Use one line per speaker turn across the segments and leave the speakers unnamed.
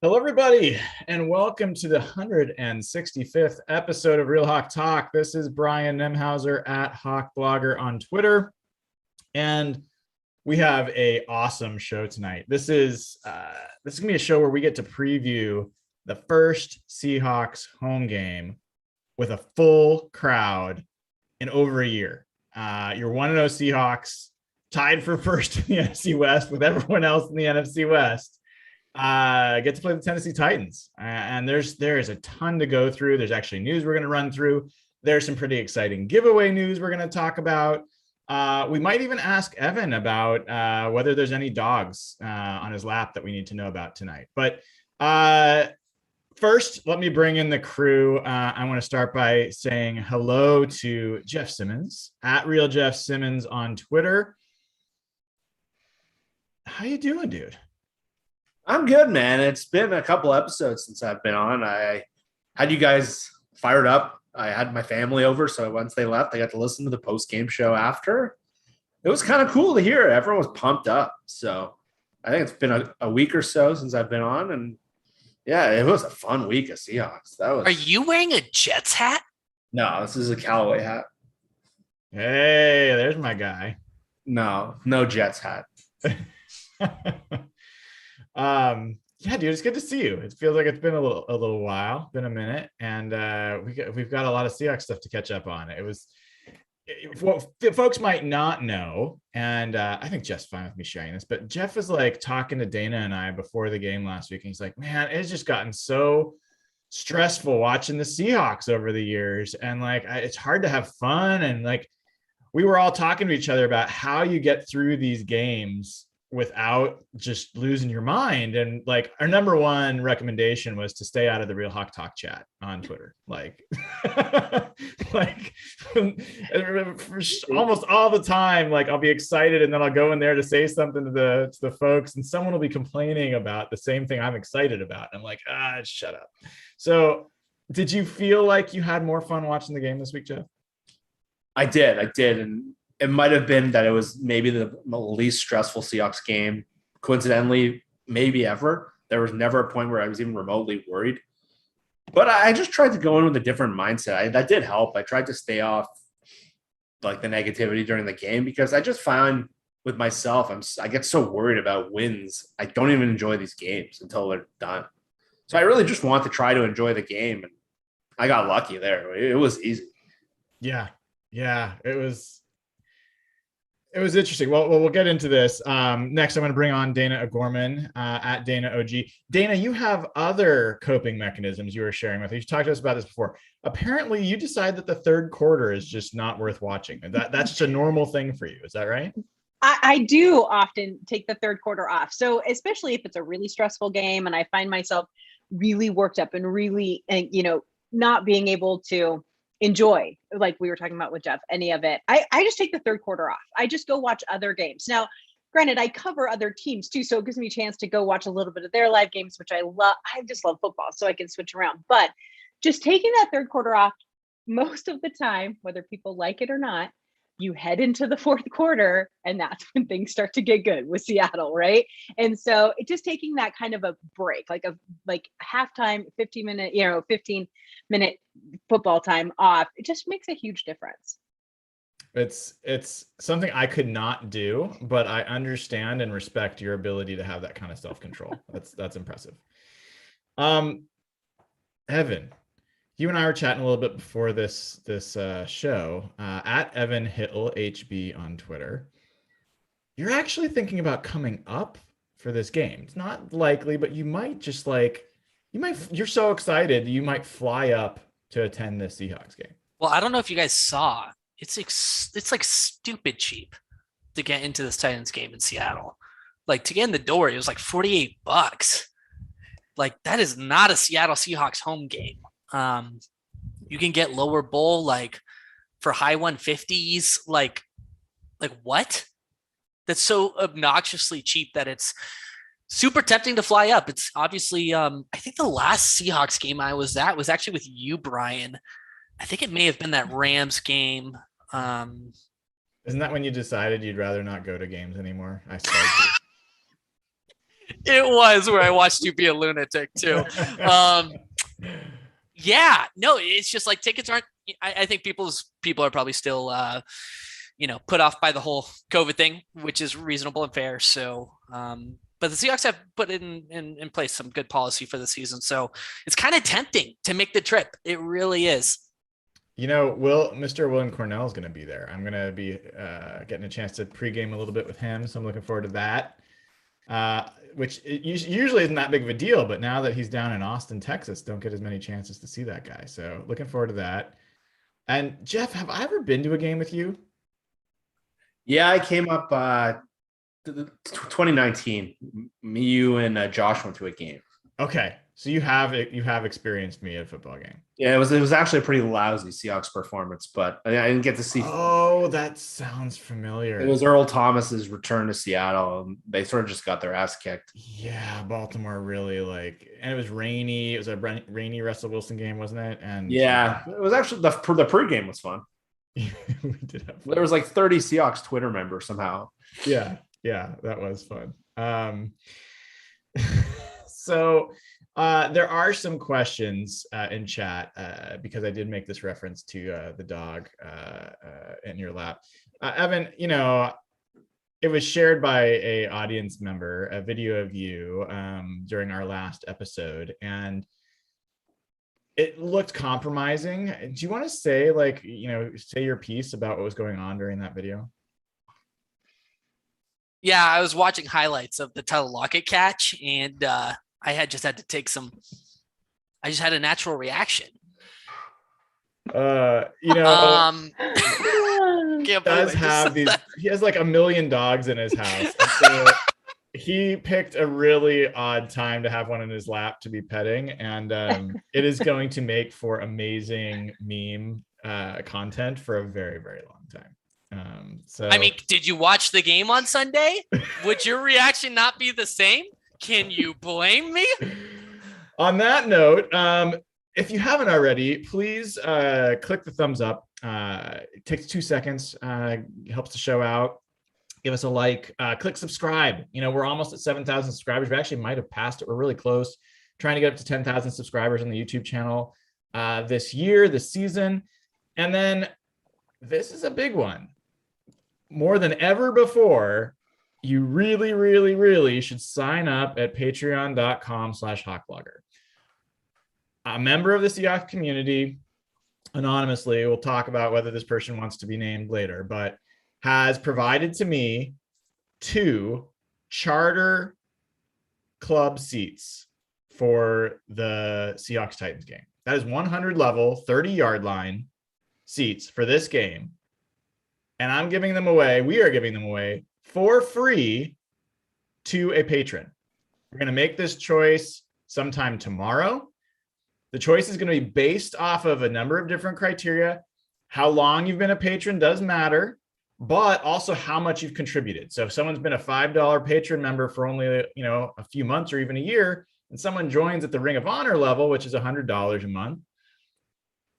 Hello, everybody, and welcome to the 165th episode of Real Hawk Talk. This is Brian Nemhauser at Hawk Blogger on Twitter, and we have a awesome show tonight. This is gonna be a show where we get to preview the first Seahawks home game with a full crowd in over a year. Your 1-0 Seahawks tied for first in the NFC West with everyone else in the NFC West. Get to play the Tennessee Titans, and there is a ton to go through. There's actually news we're going to run through. There's some pretty exciting giveaway news we're going to talk about. We might even ask Evan about whether there's any dogs on his lap that we need to know about tonight. But first, let me bring in the crew. I want to start by saying hello to Jeff Simmons at Real Jeff Simmons on Twitter. How you doing, dude?
I'm good, man. It's been a couple episodes since I've been on. I had you guys fired up. I had my family over, so once they left, I got to listen to the post-game show after. It was kind of cool to hear. Everyone was pumped up. So I think it's been a week or so since I've been on, and yeah, it was a fun week of Seahawks.
Are you wearing a Jets hat?
No, this is a Callaway hat.
Hey, there's my guy.
No Jets hat.
Yeah, dude, it's good to see you. It feels like it's been a little while, been a minute, and we've got a lot of Seahawks stuff to catch up on. Folks might not know, and I think Jeff's fine with me sharing this, but Jeff was like talking to Dayna and I before the game last week, and he's like, man, it's just gotten so stressful watching the Seahawks over the years, and like it's hard to have fun, and like we were all talking to each other about how you get through these games without just losing your mind. And like our number one recommendation was to stay out of the Real Hawk Talk chat on Twitter. Like almost all the time, like I'll be excited and then I'll go in there to say something to the folks, and someone will be complaining about the same thing I'm excited about. I'm like, shut up. So did you feel like you had more fun watching the game this week, Jeff?
I did. And it might have been that it was maybe the least stressful Seahawks game, coincidentally, maybe ever. There was never a point where I was even remotely worried. But I just tried to go in with a different mindset. That did help. I tried to stay off like the negativity during the game, because I just find with myself, I get so worried about wins. I don't even enjoy these games until they're done. So I really just want to try to enjoy the game, and I got lucky there. It was easy.
Yeah, it was interesting. Well, we'll get into this. Next, I'm going to bring on Dayna O'Gorman at Dayna OG. Dayna, you have other coping mechanisms you were sharing with us. You've talked to us about this before. Apparently, you decide that the third quarter is just not worth watching. That's just a normal thing for you. Is that right?
I do often take the third quarter off. So especially if it's a really stressful game and I find myself really worked up and really, not being able to enjoy, like we were talking about with Jeff, any of it. I just take the third quarter off. I just go watch other games. Now, granted, I cover other teams too, so it gives me a chance to go watch a little bit of their live games, which I love. I just love football, so I can switch around. But just taking that third quarter off, most of the time, whether people like it or not, you head into the fourth quarter, and that's when things start to get good with Seattle, right? And so it just taking that kind of a break, like halftime, 15-minute football time off, it just makes a huge difference.
It's something I could not do, but I understand and respect your ability to have that kind of self-control. That's impressive. Evan, you and I were chatting a little bit before this show at Evan Hittle HB on Twitter. You're actually thinking about coming up for this game. It's not likely, but you might just you're so excited you might fly up to attend this Seahawks game.
Well, I don't know if you guys saw. It's like stupid cheap to get into this Titans game in Seattle. Like to get in the door, it was like $48. Like that is not a Seattle Seahawks home game. You can get lower bowl like for high 150s. Like what? That's so obnoxiously cheap that it's super tempting to fly up. It's obviously, I think the last Seahawks game I was at was actually with you, Brian. I think it may have been that Rams game.
Isn't that when you decided you'd rather not go to games anymore? I started
It was where I watched you be a lunatic too. Yeah, no, it's just like tickets aren't. I think people are probably still, put off by the whole COVID thing, which is reasonable and fair. So, but the Seahawks have put in place some good policy for the season, so it's kind of tempting to make the trip. It really is.
Mr. William Cornell is going to be there. I'm going to be getting a chance to pregame a little bit with him, so I'm looking forward to that. Which usually isn't that big of a deal, but now that he's down in Austin, Texas, don't get as many chances to see that guy. So looking forward to that. And Jeff, have I ever been to a game with you?
Yeah, I came up 2019. Me, you, and Josh went to a game.
Okay, so you have experienced me at a football game.
Yeah, it was actually a pretty lousy Seahawks performance, but I didn't get to see.
Oh, that sounds familiar.
It was Earl Thomas's return to Seattle, and they sort of just got their ass kicked.
Yeah, Baltimore really and it was rainy. It was a rainy Russell Wilson game, wasn't it? And
yeah, it was actually the pregame was fun.
We did have fun.
There was like 30 Seahawks Twitter members somehow.
Yeah, that was fun. So there are some questions in chat because I did make this reference to the dog in your lap. Evan, it was shared by a audience member, a video of you during our last episode, and it looked compromising. Do you want to say say your piece about what was going on during that video?
Yeah, I was watching highlights of the Tyler Lockett catch, and I just had to take some. I just had a natural reaction.
Does have these. He has like 1 million dogs in his house. So he picked a really odd time to have one in his lap to be petting, and it is going to make for amazing meme content for a very, very long time. So
I mean, did you watch the game on Sunday? Would your reaction not be the same? Can you blame me?
On that note, if you haven't already, please click the thumbs up. It takes 2 seconds, helps the show out. Give us a like, click subscribe. We're almost at 7,000 subscribers. We actually might have passed it. We're really close. Trying to get up to 10,000 subscribers on the YouTube channel this season. And then this is a big one. More than ever before, you really, really, really should sign up at patreon.com/hawkblogger. A member of the Seahawks community, anonymously, we'll talk about whether this person wants to be named later, but has provided to me 2 charter club seats for the Seahawks Titans game. That is 100 level, 30-yard line seats for this game. And I'm giving them away. We are giving them away for free to a patron. We're going to make this choice sometime tomorrow. The choice is going to be based off of a number of different criteria. How long you've been a patron does matter, but also how much you've contributed. So if someone's been a $5 patron member for only, a few months or even a year, and someone joins at the Ring of Honor level, which is $100 a month,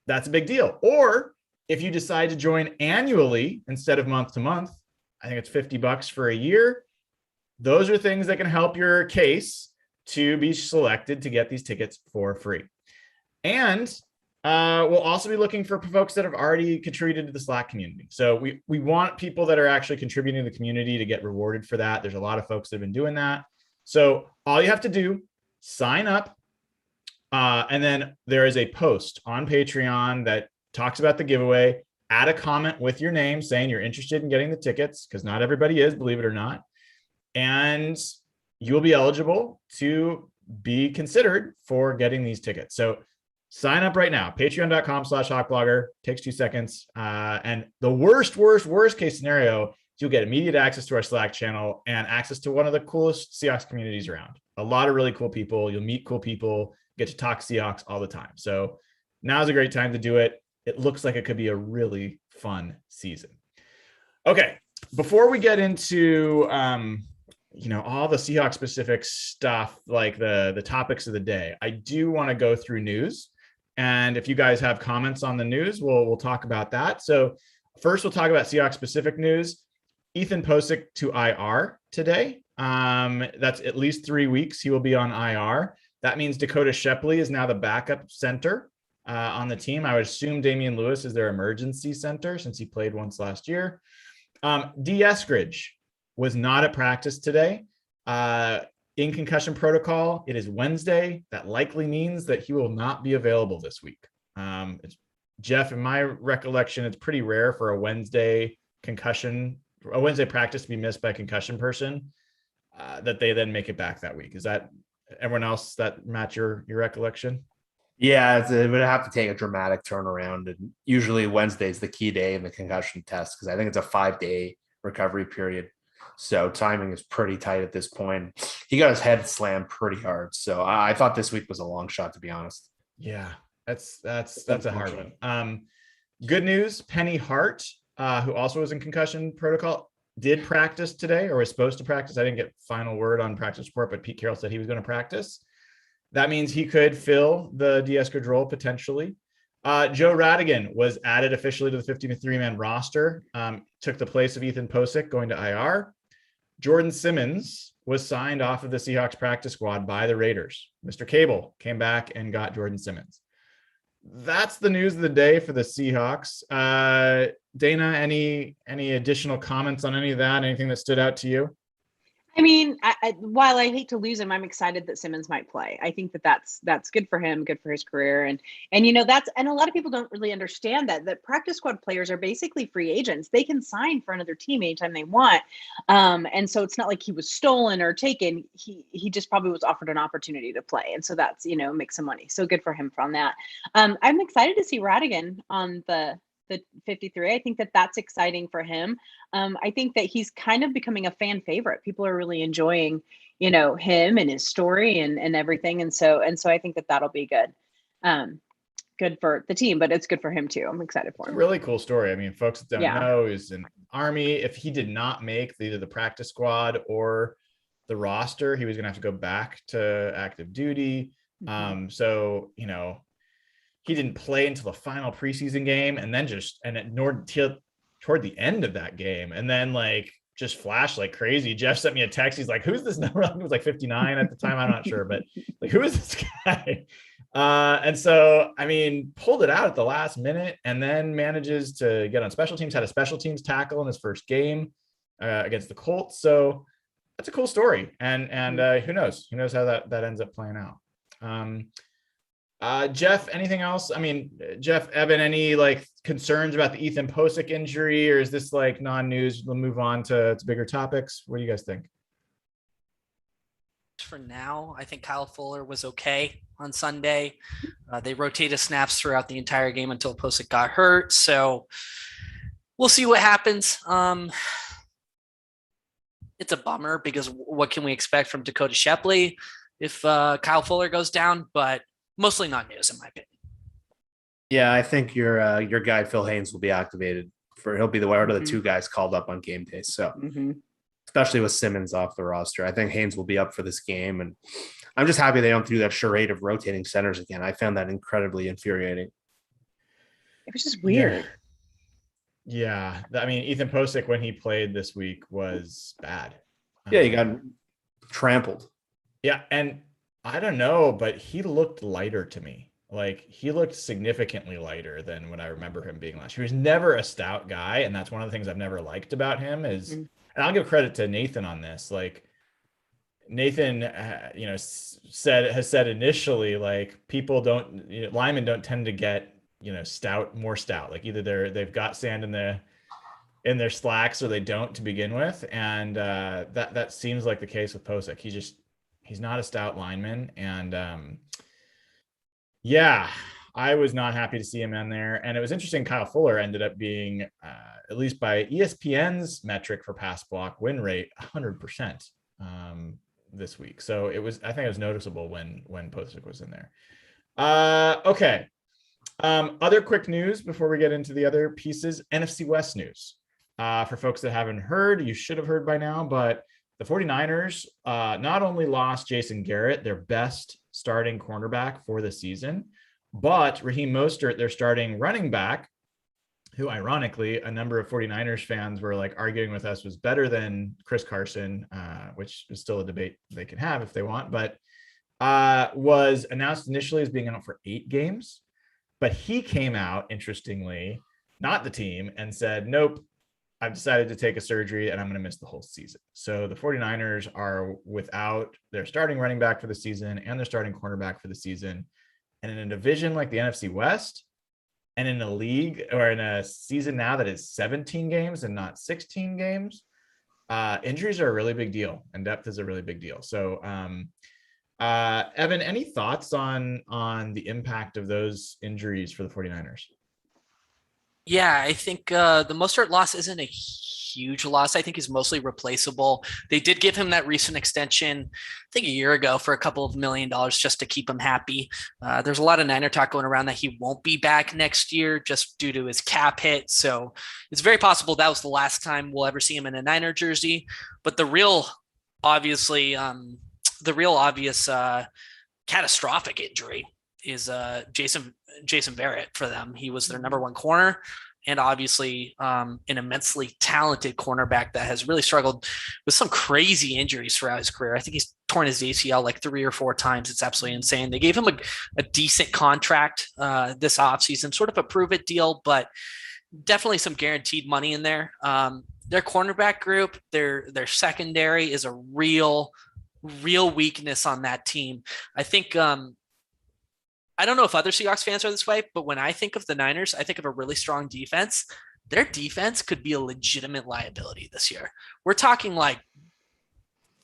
that's a big deal. Or if you decide to join annually instead of month to month, I think it's $50 for a year. Those are things that can help your case to be selected to get these tickets for free. And we'll also be looking for folks that have already contributed to the Slack community. So we want people that are actually contributing to the community to get rewarded for that. There's a lot of folks that have been doing that. So all you have to do, sign up. And then there is a post on Patreon that talks about the giveaway. Add a comment with your name saying you're interested in getting the tickets, because not everybody is, believe it or not. And you will be eligible to be considered for getting these tickets. So sign up right now, patreon.com/hawkblogger. Takes 2 seconds. And the worst case scenario is you'll get immediate access to our Slack channel and access to one of the coolest Seahawks communities around. A lot of really cool people. You'll meet cool people, get to talk Seahawks all the time. So now's a great time to do it. It looks like it could be a really fun season. Okay, before we get into all the Seahawks specific stuff, like the topics of the day, I do want to go through news. And if you guys have comments on the news, we'll talk about that. So first, we'll talk about Seahawks specific news. Ethan Posek to IR today. That's at least 3 weeks. He will be on IR. That means Dakota Shepley is now the backup center on the team. I would assume Damian Lewis is their emergency center since he played once last year. D. Eskridge was not at practice today. In concussion protocol, it is Wednesday. That likely means that he will not be available this week. Jeff, in my recollection, it's pretty rare for a Wednesday practice to be missed by a concussion person, that they then make it back that week. Is that everyone else that match your recollection?
Yeah, it would have to take a dramatic turnaround. And usually Wednesday is the key day in the concussion test because I think it's a 5-day recovery period. So timing is pretty tight at this point. He got his head slammed pretty hard. So I thought this week was a long shot, to be honest.
Yeah, that's a hard one. Good news, Penny Hart, who also was in concussion protocol, did practice today, or was supposed to practice. I didn't get final word on practice report, but Pete Carroll said he was going to practice. That means he could fill the de-Eskridge role potentially. Joe Radigan was added officially to the 53-man roster, took the place of Ethan Posek going to IR. Jordan Simmons was signed off of the Seahawks practice squad by the Raiders. Mr. Cable came back and got Jordan Simmons. That's the news of the day for the Seahawks. Dayna, any additional comments on any of that? Anything that stood out to you?
I mean, while I hate to lose him, I'm excited that Simmons might play. I think that's good for him, good for his career, and a lot of people don't really understand that practice squad players are basically free agents. They can sign for another team anytime they want, and so it's not like he was stolen or taken. He just probably was offered an opportunity to play, and so that's make some money. So good for him on that. I'm excited to see Radigan on the 53. I think that's exciting for him. I think that he's kind of becoming a fan favorite. People are really enjoying, him and his story and everything. And so I think that'll be good. Good for the team, but it's good for him too. I'm excited for him.
It's a really cool story. I mean, folks that don't know, he's in Army. If he did not make either the practice squad or the roster, he was going to have to go back to active duty.
Mm-hmm.
So, he didn't play until the final preseason game, and then toward the end of that game, and then just flashed like crazy. Jeff sent me a text. He's like, "Who's this number?" I think it was like 59 at the time. I'm not sure, but who is this guy? And so, pulled it out at the last minute, and then manages to get on special teams. Had a special teams tackle in his first game against the Colts. So that's a cool story. And who knows? Who knows how that ends up playing out? Jeff, anything else? Jeff, Evan, any concerns about the Ethan Posek injury, or is this non-news? We'll move on to bigger topics. What do you guys think?
For now, I think Kyle Fuller was okay on Sunday. They rotated snaps throughout the entire game until Posek got hurt. So we'll see what happens. It's a bummer because what can we expect from Dakota Shepley if Kyle Fuller goes down? But mostly not news, in my opinion.
Yeah, I think your guy Phil Haynes will be activated. He'll be one of the two guys called up on game day. So, especially with Simmons off the roster, I think Haynes will be up for this game, and I'm just happy they don't do that charade of rotating centers again. I found that incredibly infuriating.
It was just weird.
Yeah. Ethan Posek, when he played this week, was bad.
Yeah, he got trampled.
Yeah, and I don't know, but he looked lighter to me. He looked significantly lighter than what I remember him being last year. He was never a stout guy, and that's one of the things I've never liked about him is, and I'll give credit to Nathan on this. Nathan, has said initially, people don't, linemen don't tend to get, more stout. Either they've got sand in their slacks or they don't to begin with. And that seems like the case with Posek. He's not a stout lineman. And I was not happy to see him in there. And it was interesting. Kyle Fuller ended up being, at least by ESPN's metric for pass block win rate, 100% this week. So I think it was noticeable when Posek was in there. Okay. Other quick news before we get into the other pieces, NFC West news. For folks that haven't heard, you should have heard by now, but the 49ers not only lost Jason Garrett, their best starting cornerback for the season, but Raheem Mostert, their starting running back, who ironically a number of 49ers fans were like arguing with us was better than Chris Carson, which is still a debate they can have if they want, but was announced initially as being out for 8 games. But he came out, interestingly, not the team, and said, nope, I've decided to take a surgery and I'm going to miss the whole season. So the 49ers are without their starting running back for the season and their starting cornerback for the season. And in a division like the NFC West, and in a league or in a season now that is 17 games and not 16 games, injuries are a really big deal and depth is a really big deal. So Evan, any thoughts on the impact of those injuries for the 49ers?
Yeah, I think the Mostert loss isn't a huge loss. I think he's mostly replaceable. They did give him that recent extension, I think a year ago, for a couple of $1 million just to keep him happy. There's a lot of Niner talk going around that he won't be back next year just due to his cap hit. So it's very possible that was the last time we'll ever see him in a Niner jersey. But the real obvious catastrophic injury is Jason Verrett for them. He was their number one corner and obviously an immensely talented cornerback that has really struggled with some crazy injuries throughout his career. I think he's torn his ACL like 3 or 4 times. It's absolutely insane. They gave him a decent contract this offseason, sort of a prove it deal, but definitely some guaranteed money in there. Their cornerback group, their secondary is a real weakness on that team. I think I don't know if other Seahawks fans are this way, but when I think of the Niners, I think of a really strong defense. Their defense could be a legitimate liability this year. We're talking like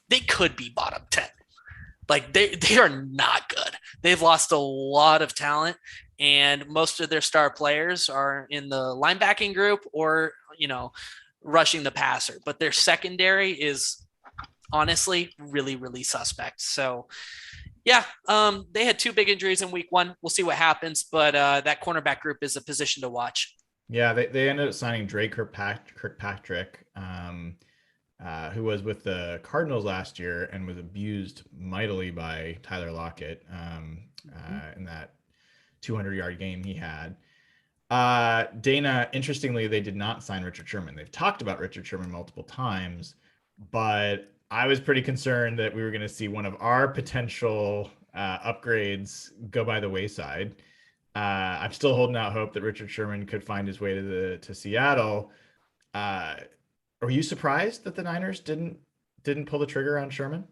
they could be bottom 10. Like they are not good. They've lost a lot of talent, and most of their star players are in the linebacking group or, rushing the passer. But their secondary is honestly really, really suspect. So yeah, they had 2 big injuries in week 1. We'll see what happens, but that cornerback group is a position to watch.
Yeah, they ended up signing Drake Kirkpatrick, who was with the Cardinals last year and was abused mightily by Tyler Lockett in that 200-yard game he had. Dayna, interestingly, they did not sign Richard Sherman. They've talked about Richard Sherman multiple times, but I was pretty concerned that we were going to see one of our potential upgrades go by the wayside. I'm still holding out hope that Richard Sherman could find his way to Seattle. Are you surprised that the Niners didn't pull the trigger on Sherman?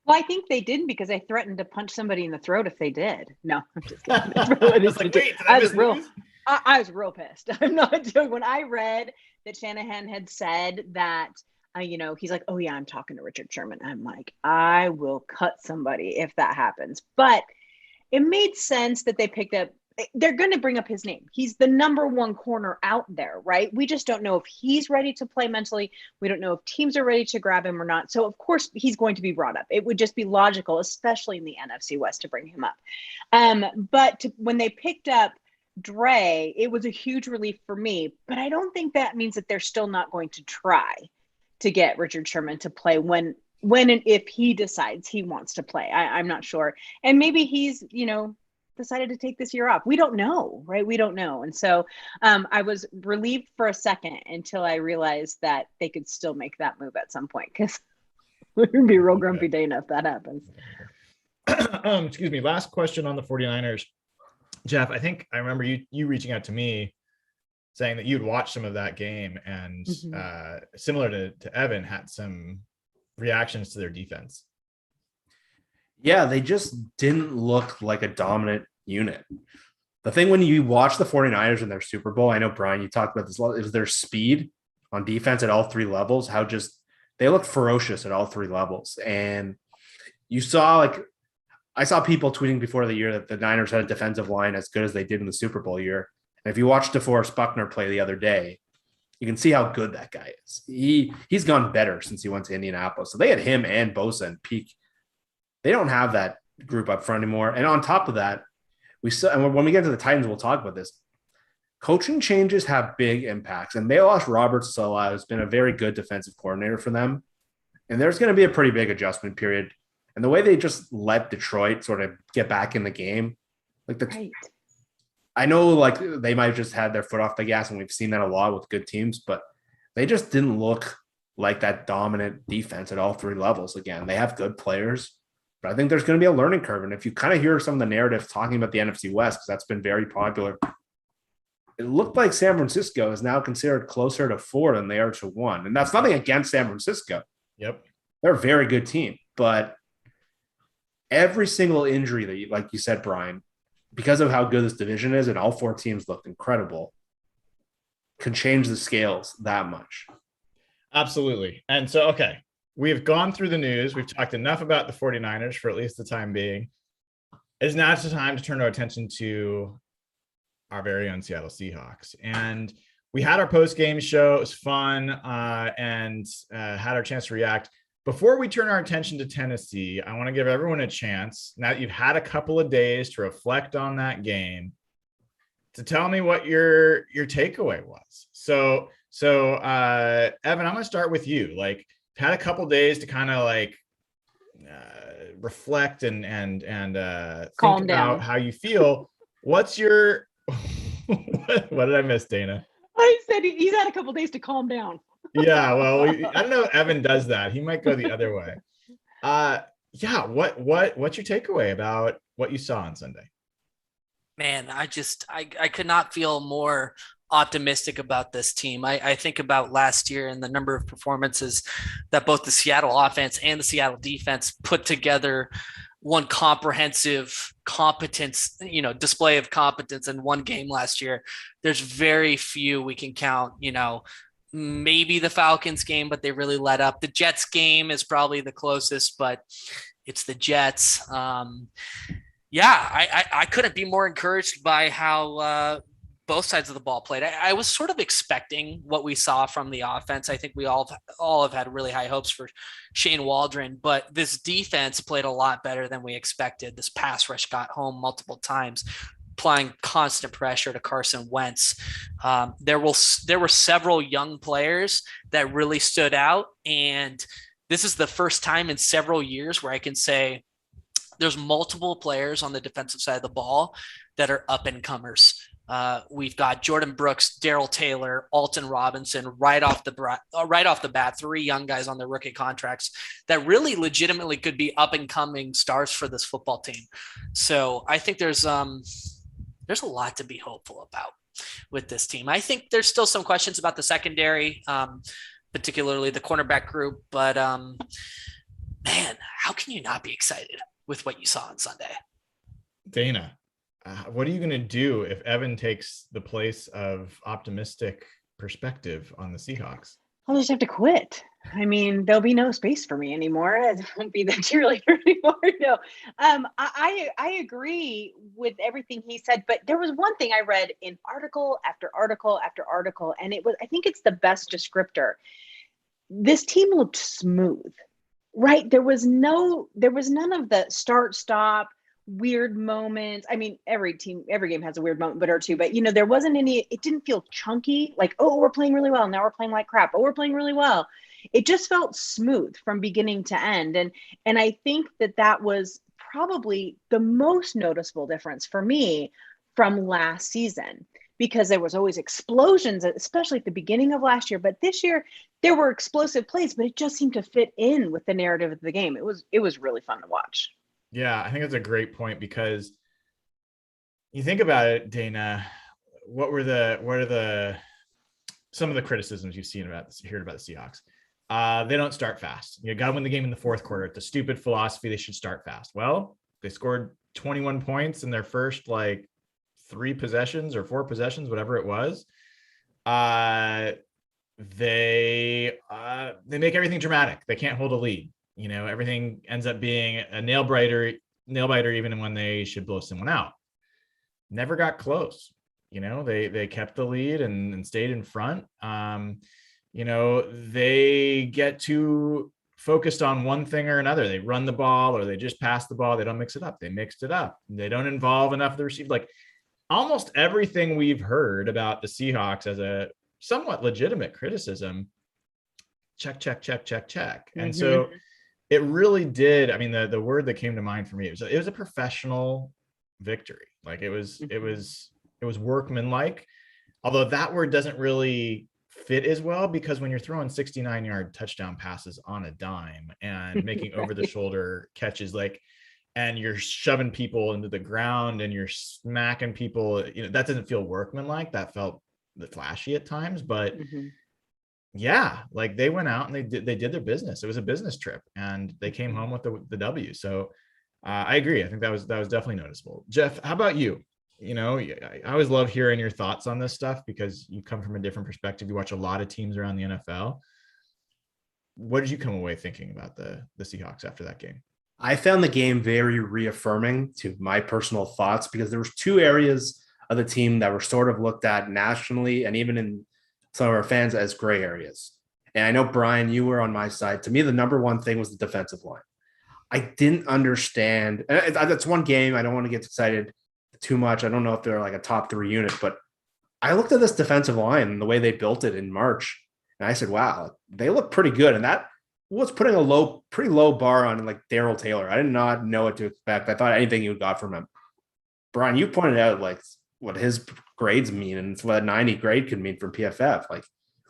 Well, I think they didn't because I threatened to punch somebody in the throat if they did. No, I'm just kidding. I was real pissed. I'm not joking. When I read that Shanahan had said that, he's like, oh yeah, I'm talking to Richard Sherman. I'm like, I will cut somebody if that happens. But it made sense that they picked up, they're going to bring up his name. He's the number one corner out there, right? We just don't know if he's ready to play mentally. We don't know if teams are ready to grab him or not. So of course he's going to be brought up. It would just be logical, especially in the NFC West, to bring him up. But when they picked up Dre, it was a huge relief for me, but I don't think that means that they're still not going to try to get Richard Sherman to play when and if he decides he wants to play. I'm not sure. And maybe he's, decided to take this year off. We don't know, right? We don't know. And so I was relieved for a second until I realized that they could still make that move at some point, because it would be real grumpy Dayna if that happens.
Excuse me. Last question on the 49ers. Jeff, I think I remember you reaching out to me saying that you'd watched some of that game and similar to Evan, had some reactions to their defense.
Yeah, they just didn't look like a dominant unit. The thing when you watch the 49ers in their Super Bowl, I know, Brian, you talked about this a lot, is their speed on defense at all 3 levels, how just they look ferocious at all 3 levels. And you saw, I saw people tweeting before the year that the Niners had a defensive line as good as they did in the Super Bowl year. And if you watch DeForest Buckner play the other day, you can see how good that guy is. He's gone better since he went to Indianapolis. So they had him and Bosa in peak. They don't have that group up front anymore. And on top of that, and when we get to the Titans, we'll talk about this. Coaching changes have big impacts. And they lost Robert Saleh, who's been a very good defensive coordinator for them. And there's going to be a pretty big adjustment period. And the way they just let Detroit sort of get back in the game, I know like they might have just had their foot off the gas, and we've seen that a lot with good teams, but they just didn't look like that dominant defense at all three levels. Again, they have good players, but I think there's going to be a learning curve. And if you kind of hear some of the narrative talking about the NFC West, because that's been very popular, it looked like San Francisco is now considered closer to 4 than they are to 1. And that's nothing against San Francisco.
Yep.
They're a very good team, but every single injury that, like you said, Brian, because of how good this division is, and all 4 teams looked incredible, can change the scales that much.
Absolutely. And so, okay, we've gone through the news. We've talked enough about the 49ers for at least the time being. It's now the time to turn our attention to our very own Seattle Seahawks. And we had our post-game show. It was fun and had our chance to react. Before we turn our attention to Tennessee, I want to give everyone a chance, now that you've had a couple of days to reflect on that game, to tell me what your takeaway was. So Evan, I'm going to start with you. Like, had a couple of days to kind of like reflect and think about how you feel. What's your what did I miss, Dayna?
I said he's had a couple of days to calm down.
Yeah, well, I don't know if Evan does that. He might go the other way. Yeah, what's your takeaway about what you saw on Sunday?
Man, I could not feel more optimistic about this team. I think about last year and the number of performances that both the Seattle offense and the Seattle defense put together, one comprehensive competence, display of competence in one game last year. There's very few we can count, maybe the Falcons game, but they really let up. The Jets game is probably the closest, but it's the Jets. I couldn't be more encouraged by how both sides of the ball played. I was sort of expecting what we saw from the offense. I think we all have had really high hopes for Shane Waldron, but this defense played a lot better than we expected. This pass rush got home multiple times, applying constant pressure to Carson Wentz. There were several young players that really stood out, and this is the first time in several years where I can say there's multiple players on the defensive side of the ball that are up and comers. We've got Jordan Brooks, Darrell Taylor, Alton Robinson, right off the bat, 3 young guys on their rookie contracts that really legitimately could be up and coming stars for this football team. So I think there's a lot to be hopeful about with this team. I think there's still some questions about the secondary, particularly the cornerback group, but man, how can you not be excited with what you saw on Sunday?
Dayna, what are you going to do if Evan takes the place of optimistic perspective on the Seahawks?
I'll just have to quit. I mean, there'll be no space for me anymore. I won't be the cheerleader anymore. No, I agree with everything he said, but there was one thing I read in article after article after article, and I think it's the best descriptor. This team looked smooth, right? There was none of the start, stop, weird moments. I mean, every game has a weird moment or two, but there wasn't any. It didn't feel chunky, like, oh, we're playing really well, now we're playing like crap, oh, we're playing really well. It just felt smooth from beginning to end, and I think that was probably the most noticeable difference for me from last season, because there was always explosions, especially at the beginning of last year, but this year there were explosive plays, but it just seemed to fit in with the narrative of the game. It was really fun to watch.
Yeah, I think that's a great point, because you think about it, Dayna, what are some of the criticisms you've heard about the Seahawks? They don't start fast. You got to win the game in the fourth quarter. It's a stupid philosophy. They should start fast. Well, they scored 21 points in their first 3 possessions or 4 possessions, whatever it was. They make everything dramatic. They can't hold a lead. Everything ends up being a nail biter even when they should blow someone out. Never got close. They kept the lead and stayed in front. They get too focused on one thing or another. They run the ball or they just pass the ball. They don't mix it up. They mixed it up. They don't involve enough of the receiver. Like, almost everything we've heard about the Seahawks as a somewhat legitimate criticism, check.
Mm-hmm.
And so it really did. I mean, the word that came to mind for me, it was a professional victory. Like, it was workmanlike, although that word doesn't really fit as well, because when you're throwing 69-yard touchdown passes on a dime and making over the shoulder catches, like, and you're shoving people into the ground and you're smacking people, that doesn't feel workmanlike. That felt flashy at times, but yeah, like they went out and they did their business. It was a business trip and they came home with the W. So I agree. I think that was definitely noticeable. Jeff, how about you? I always love hearing your thoughts on this stuff because you come from a different perspective. You watch a lot of teams around the NFL. What did you come away thinking about the Seahawks after that game?
I found the game very reaffirming to my personal thoughts because there was two areas of the team that were sort of looked at nationally and even in some of our fans as gray areas. And I know, Brian, you were on my side. To me, the number one thing was the defensive line. I didn't understand. And that's one game. I don't want to get excited too much. I don't know if they're like a top 3 unit, but I looked at this defensive line and the way they built it in March, and I said, wow, they look pretty good. And that was putting a pretty low bar on like Darrell Taylor. I did not know what to expect. I thought anything you got from him. Brian, you pointed out like what his grades mean and what a 90 grade could mean from PFF. Like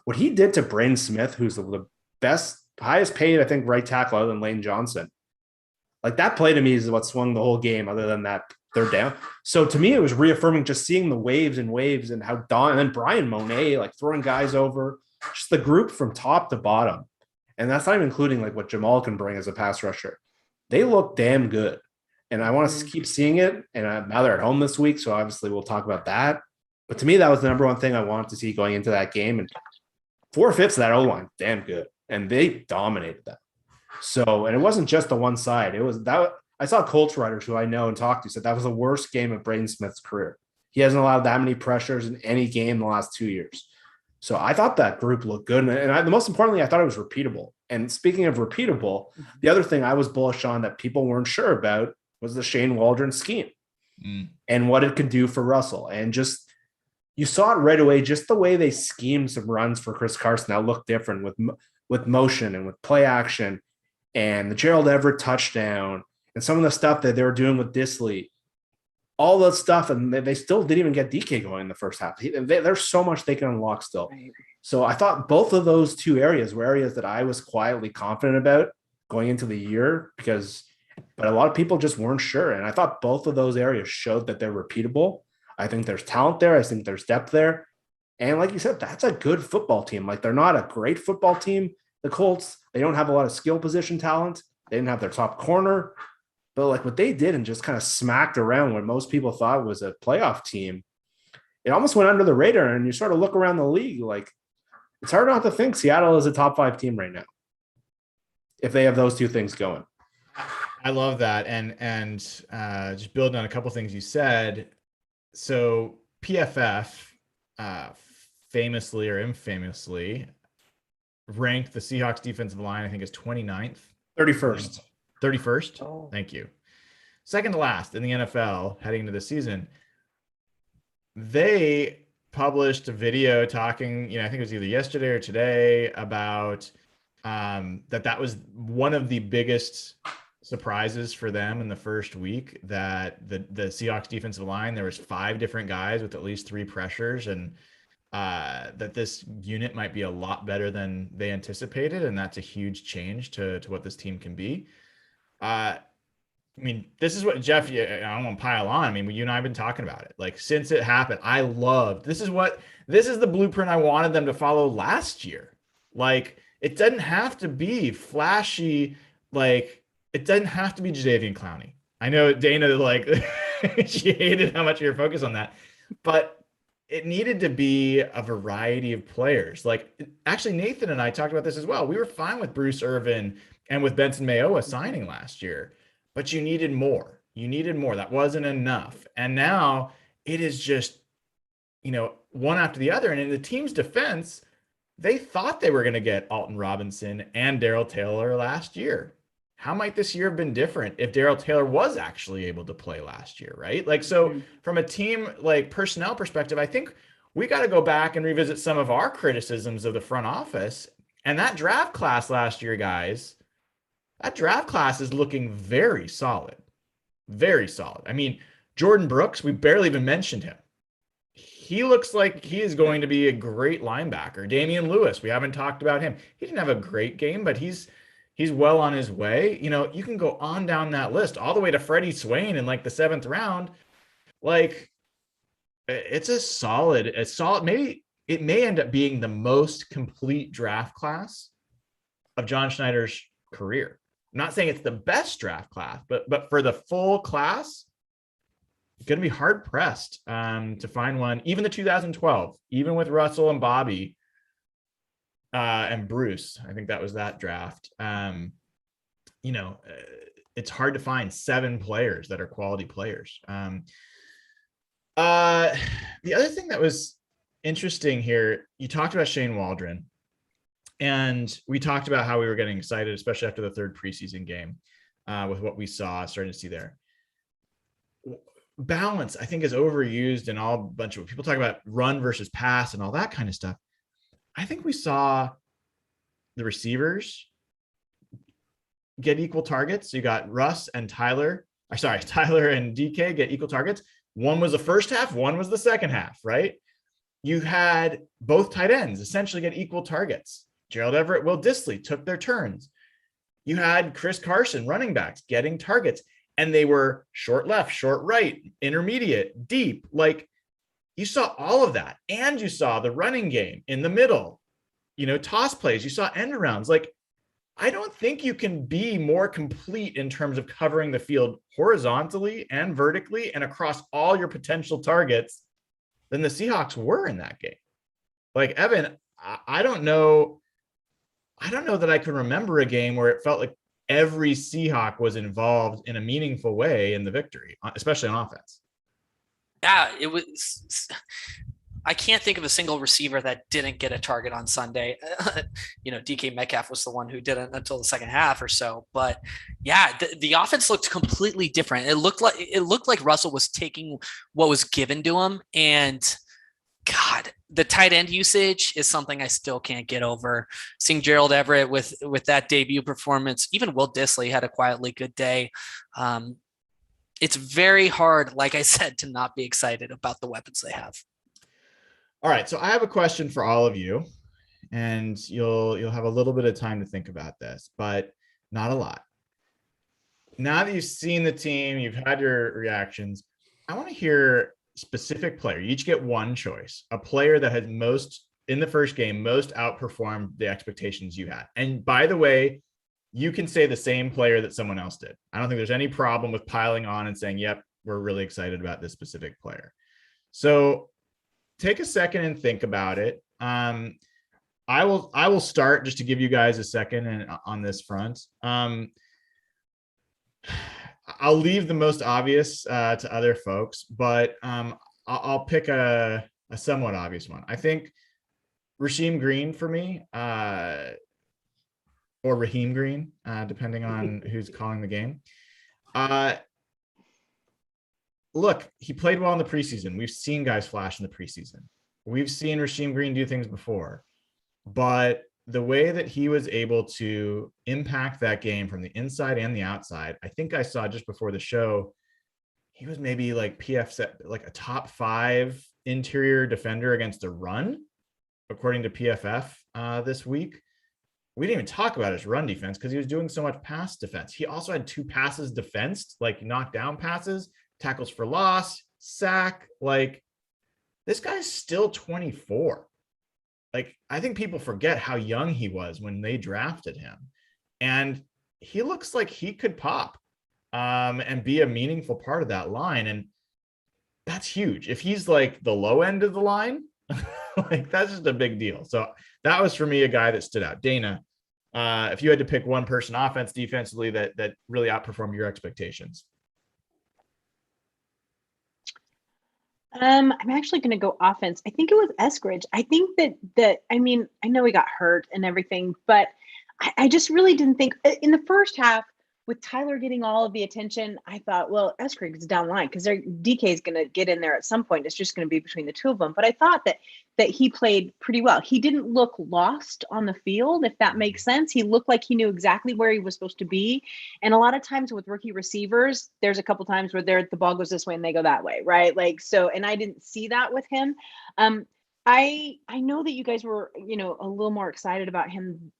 what he did to Braden Smith, who's the best, highest paid, I think, right tackle other than Lane Johnson. Like that play to me is what swung the whole game other than that third down. So to me, it was reaffirming just seeing the waves and how and then Brian Monet, like throwing guys over, just the group from top to bottom. And that's not even including like what Jamal can bring as a pass rusher. They look damn good. And I want to keep seeing it. And now they're at home this week. So obviously we'll talk about that. But to me, that was the number one thing I wanted to see going into that game. And 4/5 of that O-line, damn good. And they dominated that. So, and it wasn't just the one side. It was that I saw Colts writers who I know and talked to said that was the worst game of Braden Smith's career. He hasn't allowed that many pressures in any game in the last 2 years. So I thought that group looked good. And the most importantly, I thought it was repeatable. And speaking of repeatable, the other thing I was bullish on that people weren't sure about was the Shane Waldron scheme and what it could do for Russell. And just, you saw it right away, just the way they schemed some runs for Chris Carson that looked different with motion and with play action and the Gerald Everett touchdown and some of the stuff that they were doing with Disley, all that stuff. And they still didn't even get DK going in the first half. There's so much they can unlock still. Right. So I thought both of those two areas were areas that I was quietly confident about going into the year but a lot of people just weren't sure. And I thought both of those areas showed that they're repeatable. I think there's talent there. I think there's depth there. And like you said, that's a good football team. Like they're not a great football team. The Colts, they don't have a lot of skill position talent. They didn't have their top corner, but like what they did and just kind of smacked around what most people thought was a playoff team, it almost went under the radar. And you sort of look around the league, like it's hard not to think Seattle is a top 5 team right now if they have those two things going.
I love that. And just building on a couple things you said. So PFF famously or infamously ranked the Seahawks defensive line, I think, is 29th.
31st.
31st. Oh. Thank you. Second to last in the NFL heading into the season. They published a video talking, I think it was either yesterday or today, about that was one of the biggest surprises for them in the first week, that the Seahawks defensive line, there was 5 different guys with at least 3 pressures, and that this unit might be a lot better than they anticipated. And that's a huge change to what this team can be. I mean, this is what Jeff, I don't want to pile on. I mean, you and I have been talking about it. Like since it happened, I loved, this is the blueprint I wanted them to follow last year. Like it doesn't have to be flashy. Like it doesn't have to be Jadeveon Clowney. I know Dayna, like she hated how much you were focused on that, but it needed to be a variety of players. Like actually Nathan and I talked about this as well. We were fine with Bruce Irvin and with Benson Mayowa signing last year, but you needed more. That wasn't enough. And now it is just, one after the other. And in the team's defense, they thought they were going to get Alton Robinson and Darrell Taylor last year. How might this year have been different if Darrell Taylor was actually able to play last year, right? Like, so from a team, like personnel perspective, I think we got to go back and revisit some of our criticisms of the front office. And that draft class last year, guys, that draft class is looking very solid. Very solid. I mean, Jordan Brooks, we barely even mentioned him. he looks like he is going to be a great linebacker. Damian Lewis, we haven't talked about him. He didn't have a great game, but he's well on his way. You know, you can go on down that list all the way to Freddie Swain in like the 7th round. Like, it's a solid, maybe it may end up being the most complete draft class of John Schneider's career. I'm not saying it's the best draft class, but for the full class, it's going to be hard pressed to find one. Even the 2012, even with Russell and Bobby and Bruce, I think that was that draft. You know, it's hard to find 7 players that are quality players. The other thing that was interesting here, you talked about Shane Waldron, and we talked about how we were getting excited, especially after the 3rd preseason game, with what we saw, starting to see there. Balance, I think, is overused in all bunch of people talk about run versus pass and all that kind of stuff. I think we saw the receivers get equal targets. You got Russ and Tyler and DK get equal targets. One was the first half, one was the second half, right? You had both tight ends essentially get equal targets. Gerald Everett, Will Dissly took their turns. You had Chris Carson, running backs, getting targets, and they were short left, short right, intermediate, deep. Like, you saw all of that. And you saw the running game in the middle, you know, toss plays. You saw end arounds. Like, I don't think you can be more complete in terms of covering the field horizontally and vertically and across all your potential targets than the Seahawks were in that game. Like, Evan, I don't know that I can remember a game where it felt like every Seahawk was involved in a meaningful way in the victory, especially on offense.
Yeah, it was. I can't think of a single receiver that didn't get a target on Sunday. You know, DK Metcalf was the one who didn't until the second half or so. But yeah, the offense looked completely different. It looked like Russell was taking what was given to him. And God, the tight end usage is something I still can't get over. Seeing Gerald Everett with that debut performance, even Will Dissly had a quietly good day. It's very hard, like I said, to not be excited about the weapons they have.
All right, so I have a question for all of you, and you'll have a little bit of time to think about this, but not a lot. Now that you've seen the team, you've had your reactions, I want to hear specific player. You each get one choice, a player that has most in the first game, most outperformed the expectations you had. And by the way, you can say the same player that someone else did. I don't think there's any problem with piling on and saying, yep, we're really excited about this specific player. So take a second and think about it. I will start just to give you guys a second and on this front. I'll leave the most obvious to other folks, but I'll pick a somewhat obvious one. I think Rasheem Green for me, or Raheem Green, depending on who's calling the game. Look, he played well in the preseason. We've seen guys flash in the preseason. We've seen Rasheem Green do things before, but the way that he was able to impact that game from the inside and the outside, I think I saw just before the show, he was maybe like like a top 5 interior defender against the run, according to PFF this week. We didn't even talk about his run defense because he was doing so much pass defense. He also had 2 passes defensed, like knockdown passes, tackles for loss, sack. Like, this guy's still 24. Like, I think people forget how young he was when they drafted him. And he looks like he could pop and be a meaningful part of that line. And that's huge. If he's like the low end of the line, like, that's just a big deal. So that was, for me, a guy that stood out. Dayna, if you had to pick one person offense, defensively, that really outperformed your expectations.
I'm actually going to go offense. I think it was Eskridge. I think that I mean, I know he got hurt and everything, but I just really didn't think in the first half, with Tyler getting all of the attention, I thought, well, Eskridge is down the line because DK is going to get in there at some point. It's just going to be between the two of them. But I thought that he played pretty well. He didn't look lost on the field, if that makes sense. He looked like he knew exactly where he was supposed to be. And a lot of times with rookie receivers, there's a couple times where the ball goes this way and they go that way, right? Like, so, and I didn't see that with him. I know that you guys were, a little more excited about him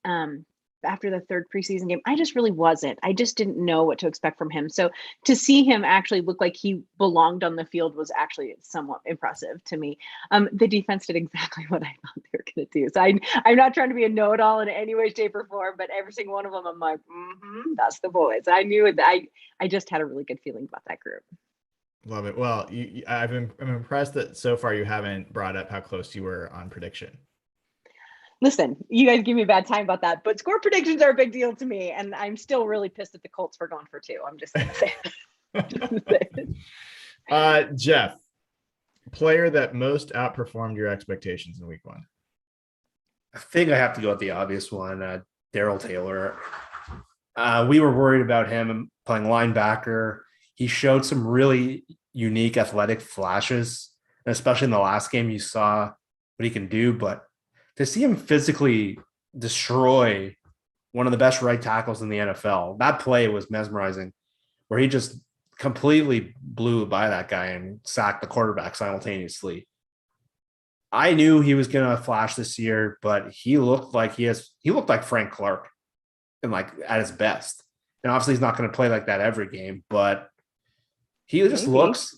after the third preseason game. I just really wasn't. I just didn't know what to expect from him. So to see him actually look like he belonged on the field was actually somewhat impressive to me. The defense did exactly what I thought they were going to do. So I'm not trying to be a know-it-all in any way, shape, or form, but every single one of them, I'm like, that's the boys. I knew it. I just had a really good feeling about that group.
Love it. Well, I'm impressed that so far you haven't brought up how close you were on prediction.
Listen, you guys give me a bad time about that, but score predictions are a big deal to me, and I'm still really pissed at the Colts for going for 2. I'm just going to say.
Jeff, player that most outperformed your expectations in week 1.
I think I have to go with the obvious one, Darrell Taylor. We were worried about him playing linebacker. He showed some really unique athletic flashes, and especially in the last game, you saw what he can do, but to see him physically destroy one of the best right tackles in the NFL, that play was mesmerizing, where he just completely blew by that guy and sacked the quarterback simultaneously. I knew he was going to flash this year, but he looked like Frank Clark and like at his best. And obviously he's not going to play like that every game, but he just looks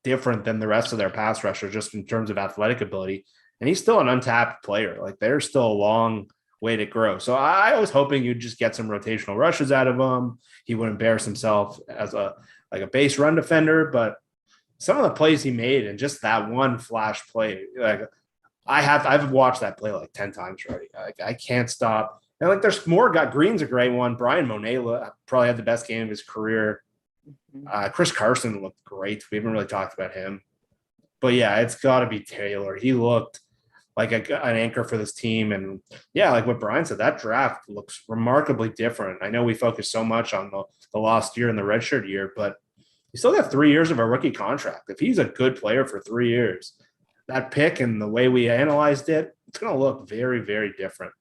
different than the rest of their pass rushers just in terms of athletic ability. And he's still an untapped player. Like there's still a long way to grow. So I was hoping you'd just get some rotational rushes out of him. He would embarrass himself as a base run defender, but some of the plays he made and just that one flash play, like I've watched that play like 10 times already. I can't stop. And like there's more. Green's a great one. Brian Monet probably had the best game of his career. Chris Carson looked great. We haven't really talked about him. But yeah, it's got to be Taylor. He looked like an anchor for this team. And yeah, like what Brian said, that draft looks remarkably different. I know we focus so much on the lost year and the redshirt year, but you still got 3 years of a rookie contract. If he's a good player for 3 years, that pick and the way we analyzed it, it's going to look very, very different.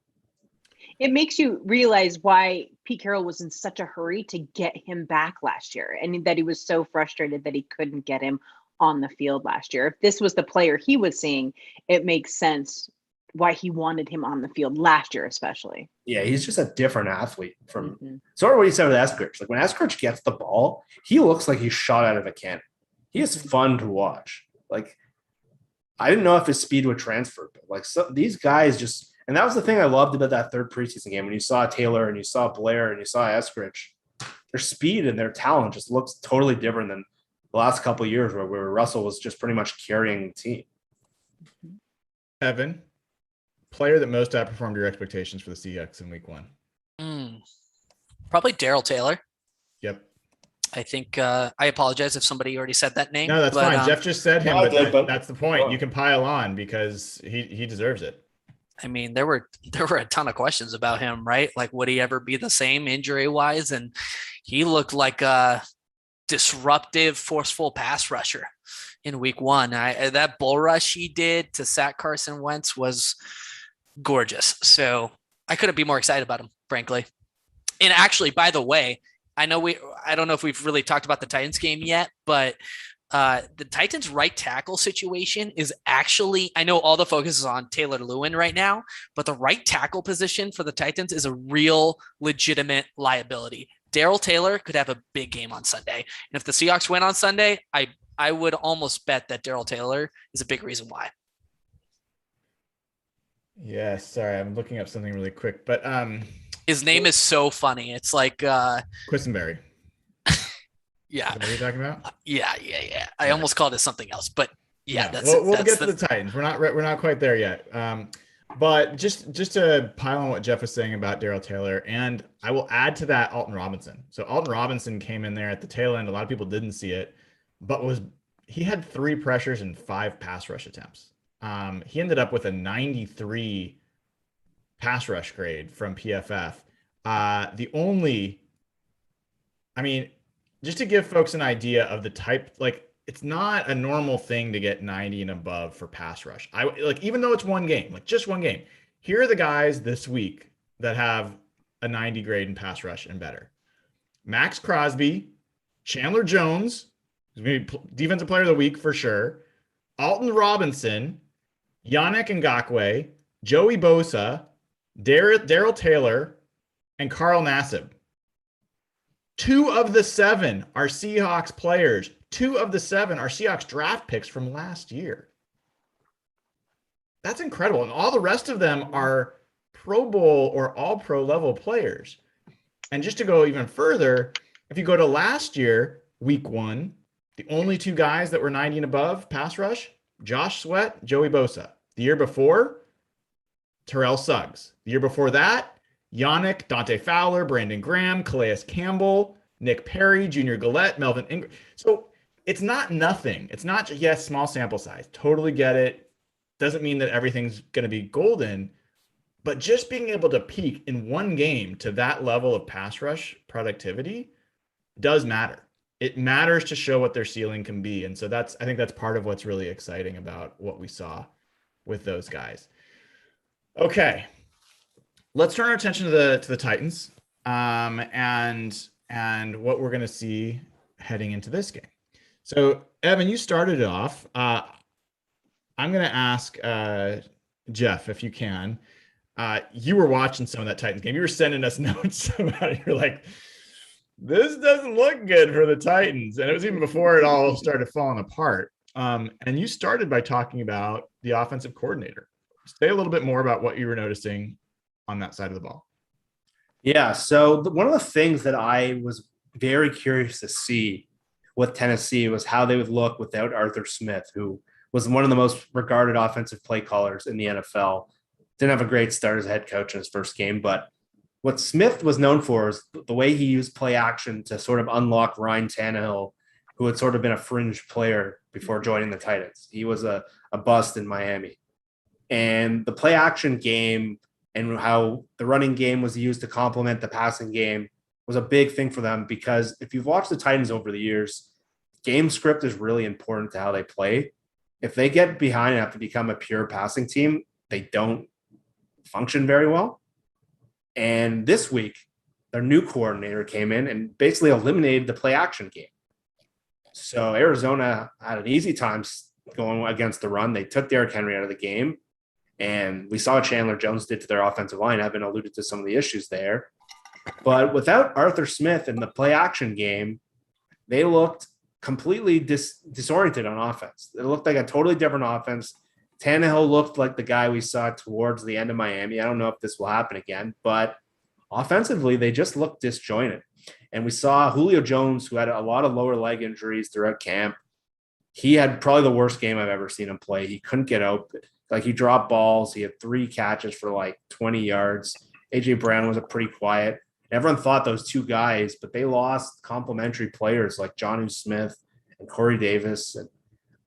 It makes you realize why Pete Carroll was in such a hurry to get him back last year, and that he was so frustrated that he couldn't get him on the field last year. If this was the player he was seeing, it makes sense why he wanted him on the field last year, especially.
Yeah, he's just a different athlete from sort of what he said with Eskridge. Like when Eskridge gets the ball, he looks like he's shot out of a cannon. He is fun to watch. Like I didn't know if his speed would transfer, but like these guys just. And that was the thing I loved about that third preseason game. When you saw Taylor and you saw Blair and you saw Eskridge, their speed and their talent just looks totally different than the last couple of years where Russell was just pretty much carrying the team.
Evan, player that most outperformed your expectations for the Seahawks in week 1.
Probably Darrell Taylor.
Yep.
I think I apologize if somebody already said that name.
No, that's fine. Jeff just said him, but that's the point. You can pile on because he deserves it.
I mean, there were a ton of questions about him, right? Like, would he ever be the same injury wise? And he looked like a disruptive, forceful pass rusher in week 1. That bull rush he did to sack Carson Wentz was gorgeous. So I couldn't be more excited about him, frankly. And actually, by the way, I don't know if we've really talked about the Titans game yet, but the Titans right tackle situation is actually, I know all the focus is on Taylor Lewin right now, but the right tackle position for the Titans is a real legitimate liability. Darrell Taylor could have a big game on Sunday. And if the Seahawks win on Sunday, I would almost bet that Darrell Taylor is a big reason why.
Yeah, sorry, I'm looking up something really quick, but
his name is so funny. It's like
Quisenberry.
Yeah.
What are you talking about?
Yeah. I almost called it something else, but yeah,
we'll get to the Titans. We're not quite there yet. But just to pile on what Jeff was saying about Darrell Taylor, and I will add to that Alton Robinson. So Alton Robinson came in there at the tail end. A lot of people didn't see it, but he had 3 pressures and 5 pass rush attempts. He ended up with a 93 pass rush grade from PFF. The only, I mean, just to give folks an idea of the type, like it's not a normal thing to get 90 and above for pass rush. I like, even though it's one game, like just one game, here are the guys this week that have a 90 grade in pass rush and better. Max Crosby, Chandler Jones, who's going to be defensive player of the week for sure. Alton Robinson, Yannick Ngakoue, Joey Bosa, Daryl Taylor, and Carl Nassib. 2 of the 7 are Seahawks players. 2 of the 7 are Seahawks draft picks from last year. That's incredible. And all the rest of them are Pro Bowl or all pro level players. And just to go even further, if you go to last year, week 1, the only 2 guys that were 90 and above pass rush, Josh Sweat, Joey Bosa. The year before, Terrell Suggs. The year before that, Yannick, Dante Fowler, Brandon Graham, Calais Campbell, Nick Perry, Junior Gillette, Melvin Ingram. So it's not nothing. It's not just, yes, small sample size. Totally get it. Doesn't mean that everything's going to be golden, but just being able to peak in one game to that level of pass rush productivity does matter. It matters to show what their ceiling can be. And so I think that's part of what's really exciting about what we saw with those guys. Okay. Let's turn our attention to the Titans and what we're going to see heading into this game. So, Evan, you started it off. I'm going to ask Jeff, if you can. You were watching some of that Titans game. You were sending us notes about it. You're like, this doesn't look good for the Titans. And it was even before it all started falling apart. And you started by talking about the offensive coordinator. Say a little bit more about what you were noticing on that side of the ball.
Yeah. So one of the things that I was very curious to see with Tennessee was how they would look without Arthur Smith, who was one of the most regarded offensive play callers in the NFL. Didn't have a great start as a head coach in his first game, but what Smith was known for is the way he used play action to sort of unlock Ryan Tannehill, who had sort of been a fringe player before joining the Titans. He was a bust in Miami. And the play action game and how the running game was used to complement the passing game was a big thing for them, because if you've watched the Titans over the years, game script is really important to how they play. If they get behind and have to become a pure passing team, they don't function very well. And this week, their new coordinator came in and basically eliminated the play action game. So Arizona had an easy time going against the run. They took Derrick Henry out of the game. And we saw what Chandler Jones did to their offensive line. I've been alluded to some of the issues there. But without Arthur Smith in the play action game, they looked completely disoriented on offense. It looked like a totally different offense. Tannehill looked like the guy we saw towards the end of Miami. I don't know if this will happen again, but offensively, they just looked disjointed. And we saw Julio Jones, who had a lot of lower leg injuries throughout camp. He had probably the worst game I've ever seen him play. He couldn't get out. Like, he dropped balls. He had 3 catches for like 20 yards. A.J. Brown was a pretty quiet. Everyone thought those 2 guys, but they lost complementary players like Jonnu Smith and Corey Davis. And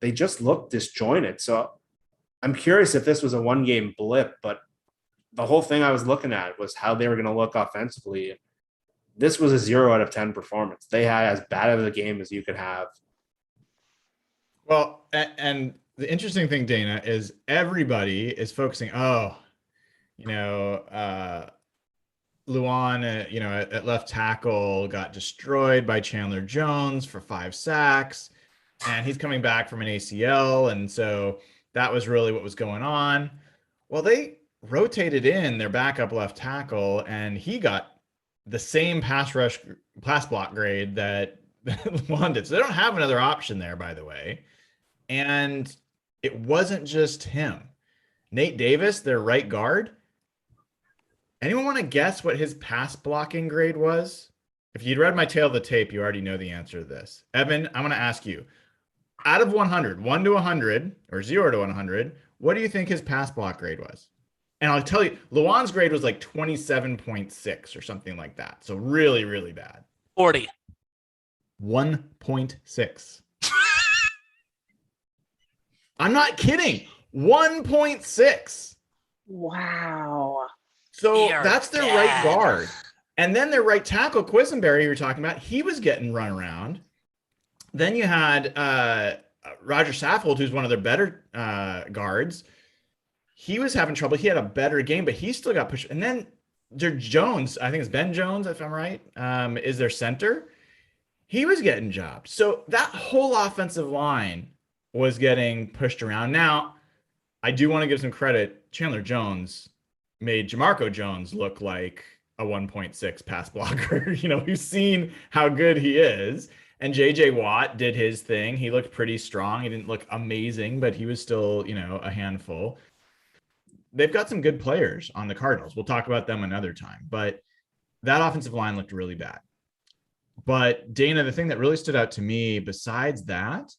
they just looked disjointed. So I'm curious if this was a one-game blip, but the whole thing I was looking at was how they were going to look offensively. This was a 0 out of 10 performance. They had as bad of a game as you could have.
Well, and the interesting thing, Dayna, is everybody is focusing, Luan, at left tackle got destroyed by Chandler Jones for 5 sacks, and he's coming back from an ACL. And so that was really what was going on. Well, they rotated in their backup left tackle, and he got the same pass block grade that Luan did. So they don't have another option there, by the way. And it wasn't just him. Nate Davis, their right guard. Anyone want to guess what his pass blocking grade was? If you'd read my tail of the tape, you already know the answer to this. Evan, I'm going to ask you, out of 100, 1 to 100 or 0 to 100, what do you think his pass block grade was? And I'll tell you, Luan's grade was like 27.6 or something like that. So really, really bad.
40.
1.6. I'm not kidding. 1.6.
Wow.
So
They are
that's their
bad.
right guard. And then their right tackle, Quisenberry, you were talking about, he was getting run around. Then you had Roger Saffold, who's one of their better guards. He was having trouble. He had a better game, but he still got pushed. And then their Jones, I think it's Ben Jones, if I'm right, is their center. He was getting jobbed. So that whole offensive line was getting pushed around. Now, I do want to give some credit. Chandler Jones made Jamarco Jones look like a 1.6 pass blocker. We've seen how good he is. And JJ Watt did his thing. He looked pretty strong. He didn't look amazing, but he was still, a handful. They've got some good players on the Cardinals. We'll talk about them another time. But that offensive line looked really bad. But Dayna, the thing that really stood out to me besides that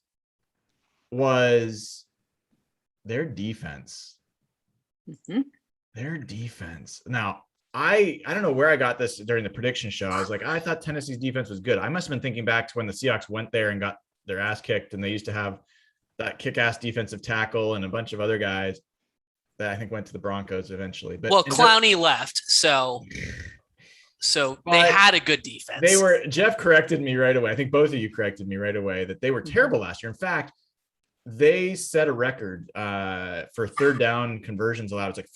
was their defense.
Mm-hmm.
Their defense. Now, I don't know where I got this during the prediction show. I was like, I thought Tennessee's defense was good. I must have been thinking back to when the Seahawks went there and got their ass kicked, and they used to have that kick-ass defensive tackle and a bunch of other guys that I think went to the Broncos eventually. But
Clowney left, so they had a good defense.
Jeff corrected me right away. I think both of you corrected me right away that they were terrible last year. In fact, they set a record for third down conversions allowed. It's like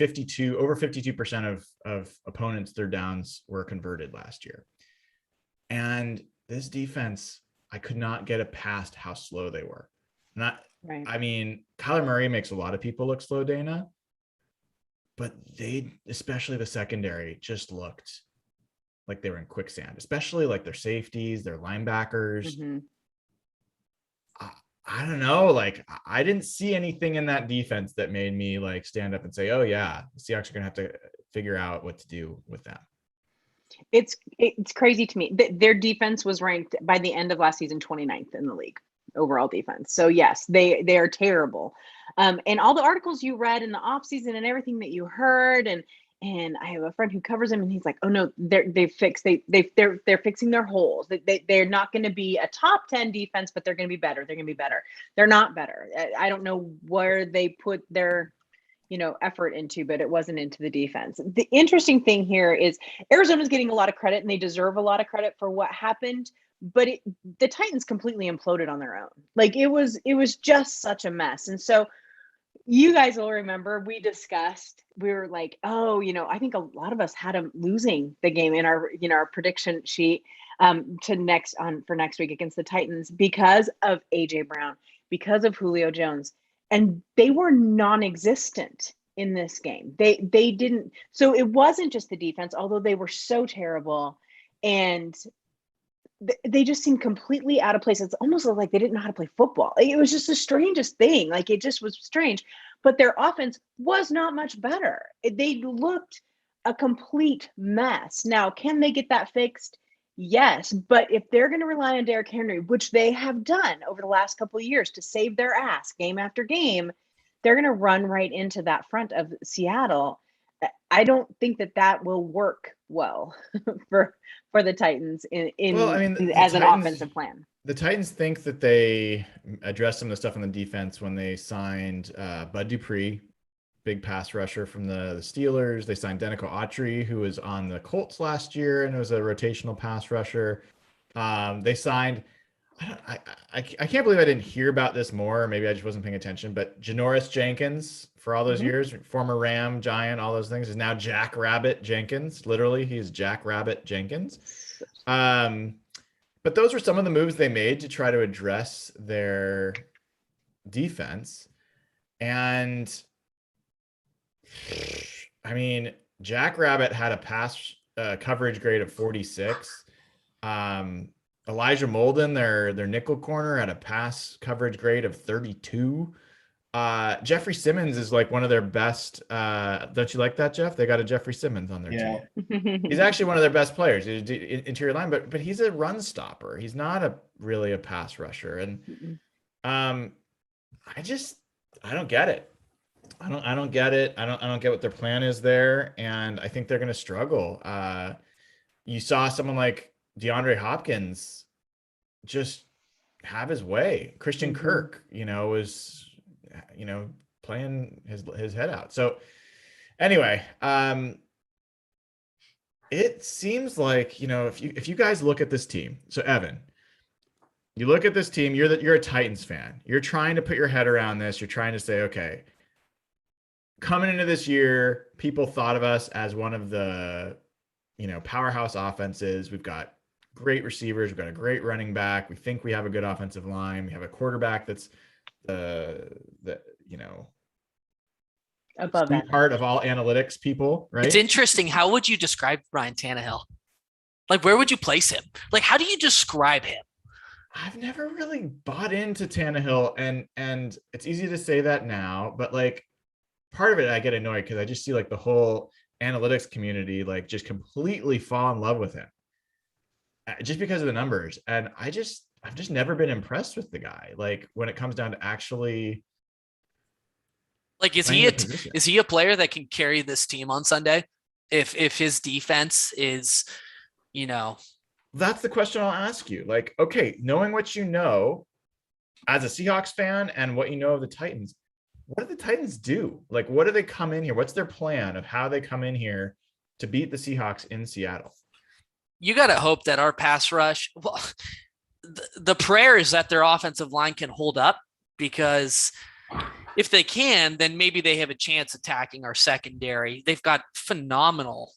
over 52% of opponents' third downs were converted last year. And this defense, I could not get it past how slow they were.
Right.
I mean, Kyler Murray makes a lot of people look slow, Dayna, but they, especially the secondary, just looked like they were in quicksand, especially like their safeties, their linebackers.
Mm-hmm.
I don't know. Like, I didn't see anything in that defense that made me like stand up and say, oh yeah, the Seahawks are going to have to figure out what to do with them.
It's crazy to me. Their defense was ranked by the end of last season 29th in the league overall defense. So yes, they are terrible. And all the articles you read in the offseason and everything that you heard, and I have a friend who covers them, and he's like, oh no, they're fixing their holes. They're not going to be a top 10 defense, but they're going to be better. They're going to be better. They're not better. I don't know where they put their effort into, but it wasn't into the defense. The interesting thing here is Arizona's getting a lot of credit, and they deserve a lot of credit for what happened. But the Titans completely imploded on their own. Like it was just such a mess. And so you guys will remember we were like, oh, I think a lot of us had them losing the game in our prediction sheet for next week against the Titans because of AJ Brown, because of Julio Jones. And they were non-existent in this game. They didn't. So it wasn't just the defense, although they were so terrible, and they just seemed completely out of place. It's almost like they didn't know how to play football. It was just the strangest thing. Like it just was strange. But their offense was not much better. They looked a complete mess. Now, can they get that fixed? Yes. But if they're going to rely on Derrick Henry, which they have done over the last couple of years to save their ass game after game, they're going to run right into that front of Seattle. I don't think that will work well for the Titans as an offensive plan.
The Titans think that they addressed some of the stuff on the defense when they signed Bud Dupree, big pass rusher from the Steelers. They signed Denico Autry, who was on the Colts last year and was a rotational pass rusher. They signed, I can't believe I didn't hear about this more. Maybe I just wasn't paying attention, but Janoris Jenkins, for all those years, former Ram, Giant, all those things, is now Jack Rabbit Jenkins. Literally, he's Jack Rabbit Jenkins. But those were some of the moves they made to try to address their defense. And I mean, Jack Rabbit had a pass coverage grade of 46. Elijah Molden, their nickel corner, had a pass coverage grade of 32. Jeffrey Simmons is like one of their best. Don't you like that, Jeff? They got a Jeffrey Simmons on their team. He's actually one of their best players, interior line, but he's a run stopper. He's not really a pass rusher. And I don't get it. I don't get it. I don't get what their plan is there. And I think they're going to struggle. You saw someone like DeAndre Hopkins just have his way. Christian Kirk, was, playing his head out. So anyway, it seems like, if you guys look at this team, so Evan, you look at this team, you're a Titans fan. You're trying to put your head around this. You're trying to say, okay, coming into this year, people thought of us as one of the, powerhouse offenses. We've got great receivers. We've got a great running back. We think we have a good offensive line. We have a quarterback that's the
Above that.
sweetheart of all analytics people, right?
It's interesting. How would you describe Ryan Tannehill? Like, where would you place him? Like, how do you describe him?
I've never really bought into Tannehill, and it's easy to say that now, but like part of it, I get annoyed because I just see like the whole analytics community like just completely fall in love with him just because of the numbers, and I've just never been impressed with the guy. Like when it comes down to actually,
like, is he a player that can carry this team on Sunday? If his defense is,
That's the question I'll ask you. Like, okay, knowing what you know as a Seahawks fan and what you know of the Titans, what do the Titans do? Like, what do they come in here? What's their plan of how they come in here to beat the Seahawks in Seattle?
You got to hope that our pass rush, well, the prayer is that their offensive line can hold up, because if they can, then maybe they have a chance attacking our secondary. They've got phenomenal,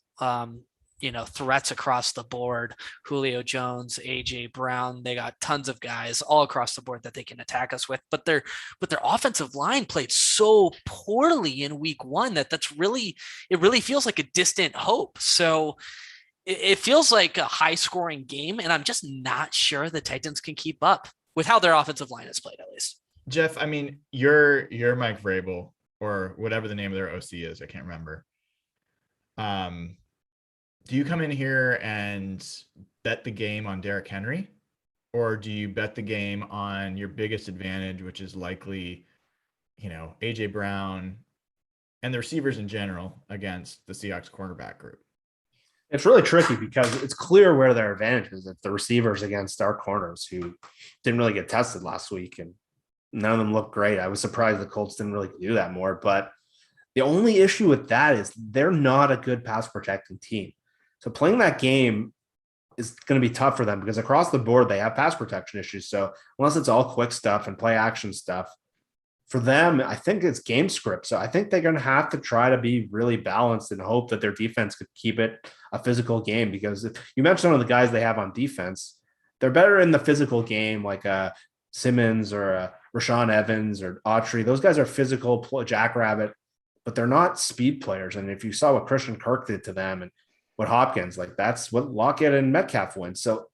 threats across the board. Julio Jones, AJ Brown, they got tons of guys all across the board that they can attack us with. But their offensive line played so poorly in week 1 that it really feels like a distant hope. So it feels like a high scoring game, and I'm just not sure the Titans can keep up with how their offensive line has played, at least.
Jeff, I mean, you're Mike Vrabel, or whatever the name of their OC is. I can't remember. Do you come in here and bet the game on Derrick Henry, or do you bet the game on your biggest advantage, which is likely, AJ Brown and the receivers in general against the Seahawks cornerback group?
It's really tricky because it's clear where their advantage is. It's the receivers against our corners, who didn't really get tested last week, and none of them looked great. I was surprised the Colts didn't really do that more, but the only issue with that is they're not a good pass protecting team. So playing that game is going to be tough for them because across the board, they have pass protection issues. So unless it's all quick stuff and play action stuff, for them, I think it's game script. So I think they're going to have to try to be really balanced and hope that their defense could keep it a physical game. Because if you mentioned some of the guys they have on defense, they're better in the physical game, like Simmons or Rashawn Evans or Autry. Those guys are physical, jackrabbit, but they're not speed players. And if you saw what Christian Kirk did to them and what Hopkins, like that's what Lockett and Metcalf win. So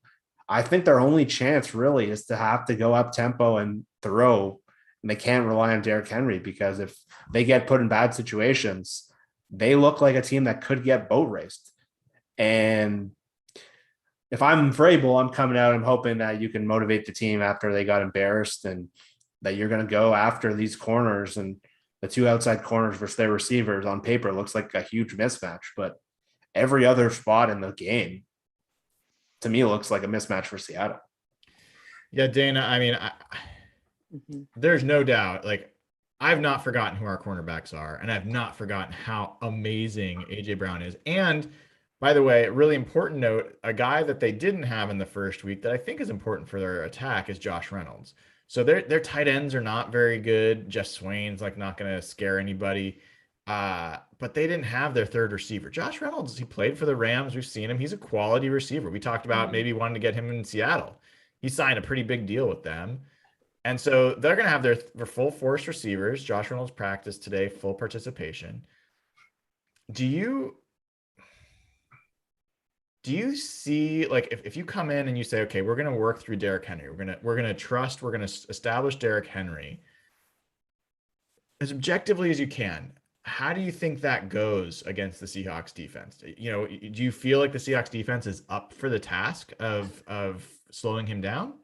I think their only chance really is to have to go up tempo and throw. And they can't rely on Derrick Henry, because if they get put in bad situations, they look like a team that could get boat raced. And if I'm Vrabel, I'm coming out, I'm hoping that you can motivate the team after they got embarrassed, and that you're going to go after these corners, and the two outside corners versus their receivers on paper looks like a huge mismatch, but every other spot in the game to me looks like a mismatch for Seattle.
Yeah, Dayna, I mean, there's no doubt, like, I've not forgotten who our cornerbacks are, and I've not forgotten how amazing AJ Brown is. And by the way, really important note, a guy that they didn't have in the first week that I think is important for their attack is Josh Reynolds. So their tight ends are not very good. Jeff Swain's like not going to scare anybody. But they didn't have their third receiver. Josh Reynolds, he played for the Rams. We've seen him. He's a quality receiver. We talked about maybe wanting to get him in Seattle. He signed a pretty big deal with them. And so they're going to have their full force receivers. Josh Reynolds practiced today, full participation. Do you see, like, if you come in and you say, okay, we're going to work through Derrick Henry, we're going to establish Derrick Henry as objectively as you can, how do you think that goes against the Seahawks defense? Do you feel like the Seahawks defense is up for the task of slowing him down?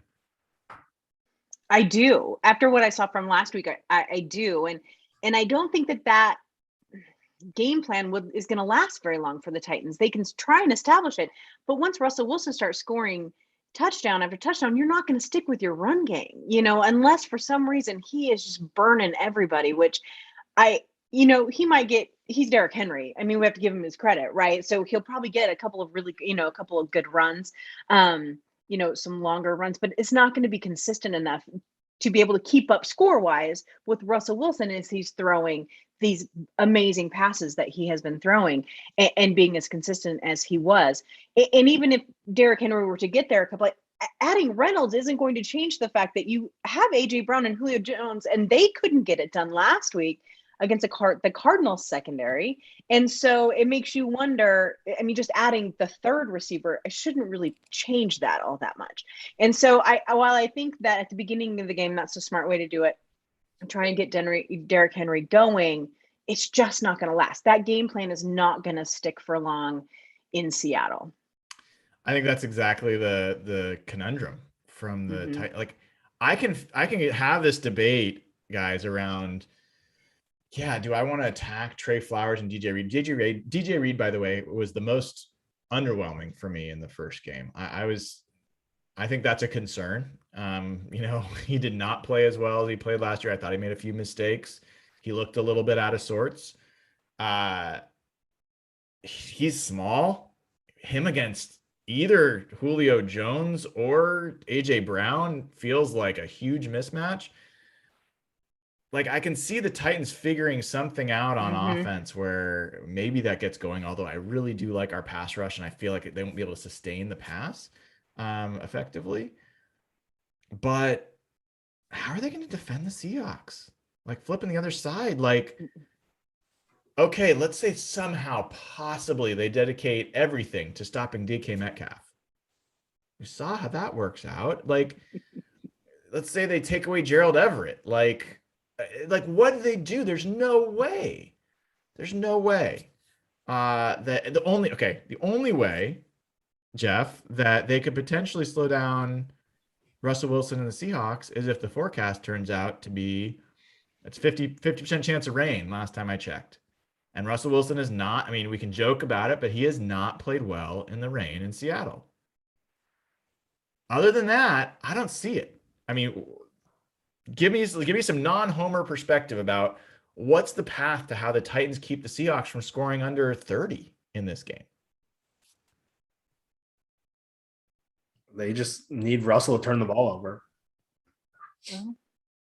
I do. After what I saw from last week, I do. And I don't think that game plan is going to last very long for the Titans. They can try and establish it, but once Russell Wilson starts scoring touchdown after touchdown, you're not going to stick with your run game, unless for some reason he is just burning everybody, which he might get he's Derrick Henry. I mean, we have to give him his credit, right? So he'll probably get a couple of really, a couple of good runs, some longer runs, but it's not going to be consistent enough to be able to keep up score wise with Russell Wilson as he's throwing these amazing passes that he has been throwing and being as consistent as he was. And even if Derrick Henry were to get there, adding Reynolds isn't going to change the fact that you have AJ Brown and Julio Jones, and they couldn't get it done last week against the Cardinals secondary. And so it makes you wonder, I mean, just adding the third receiver, it shouldn't really change that all that much. And so while I think that at the beginning of the game, that's a smart way to do it, try and get Derrick Henry going, it's just not going to last. That game plan is not going to stick for long in Seattle.
I think that's exactly the conundrum from the like I can have this debate, guys, around do I want to attack Trey Flowers and DJ Reed? DJ Reed, by the way, was the most underwhelming for me in the first game. I think that's a concern. He did not play as well as he played last year. I thought he made a few mistakes. He looked a little bit out of sorts. He's small. Him against either Julio Jones or AJ Brown feels like a huge mismatch. Like, I can see the Titans figuring something out on offense where maybe that gets going, although I really do like our pass rush, and I feel like they won't be able to sustain the pass effectively. But how are they going to defend the Seahawks? Like, flipping the other side, like, okay, let's say somehow, possibly, they dedicate everything to stopping DK Metcalf. We saw how that works out. Like, let's say they take away Gerald Everett. Like what do they do? There's no way. There's no way. The only way, Jeff, that they could potentially slow down Russell Wilson and the Seahawks is if the forecast turns out to be, it's 50% chance of rain last time I checked. And Russell Wilson is not, I mean, we can joke about it, but he has not played well in the rain in Seattle. Other than that, I don't see it. I mean, give me some non-homer perspective about what's the path to how the Titans keep the Seahawks from scoring under 30 in this game.
They just need Russell to turn the ball over.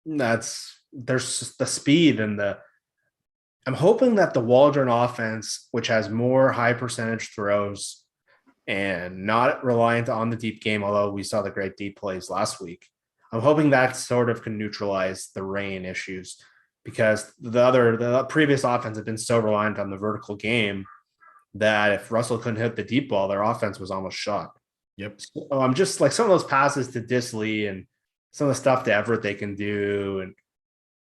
There's the speed and I'm hoping that the Waldron offense, which has more high percentage throws and not reliant on the deep game, although we saw the great deep plays last week, I'm hoping that sort of can neutralize the rain issues, because the previous offense had been so reliant on the vertical game that if Russell couldn't hit the deep ball, their offense was almost shot.
Yep.
So I'm just like some of those passes to Disley and some of the stuff to Everett they can do, and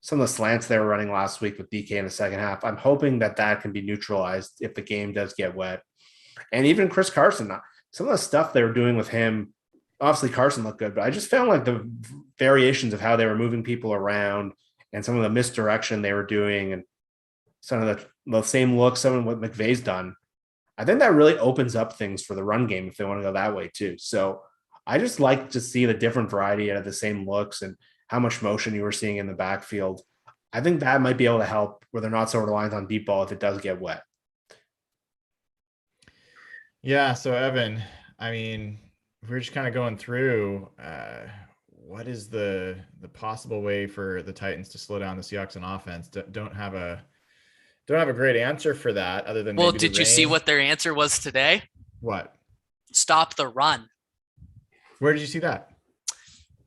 some of the slants they were running last week with DK in the second half. I'm hoping that can be neutralized if the game does get wet. And even Chris Carson, some of the stuff they were doing with him, obviously Carson looked good, but I just found like the variations of how they were moving people around and some of the misdirection they were doing and some of the same looks, some of what McVay's done. I think that really opens up things for the run game if they want to go that way too. So I just like to see the different variety out of the same looks and how much motion you were seeing in the backfield. I think that might be able to help where they're not so reliant on deep ball if it does get wet.
Yeah. So Evan, I mean, we're just kind of going through what is the possible way for the Titans to slow down the Seahawks on offense. Don't have a great answer for that other than,
well, did you see what their answer was today?
What?
Stop the run.
Where did you see that?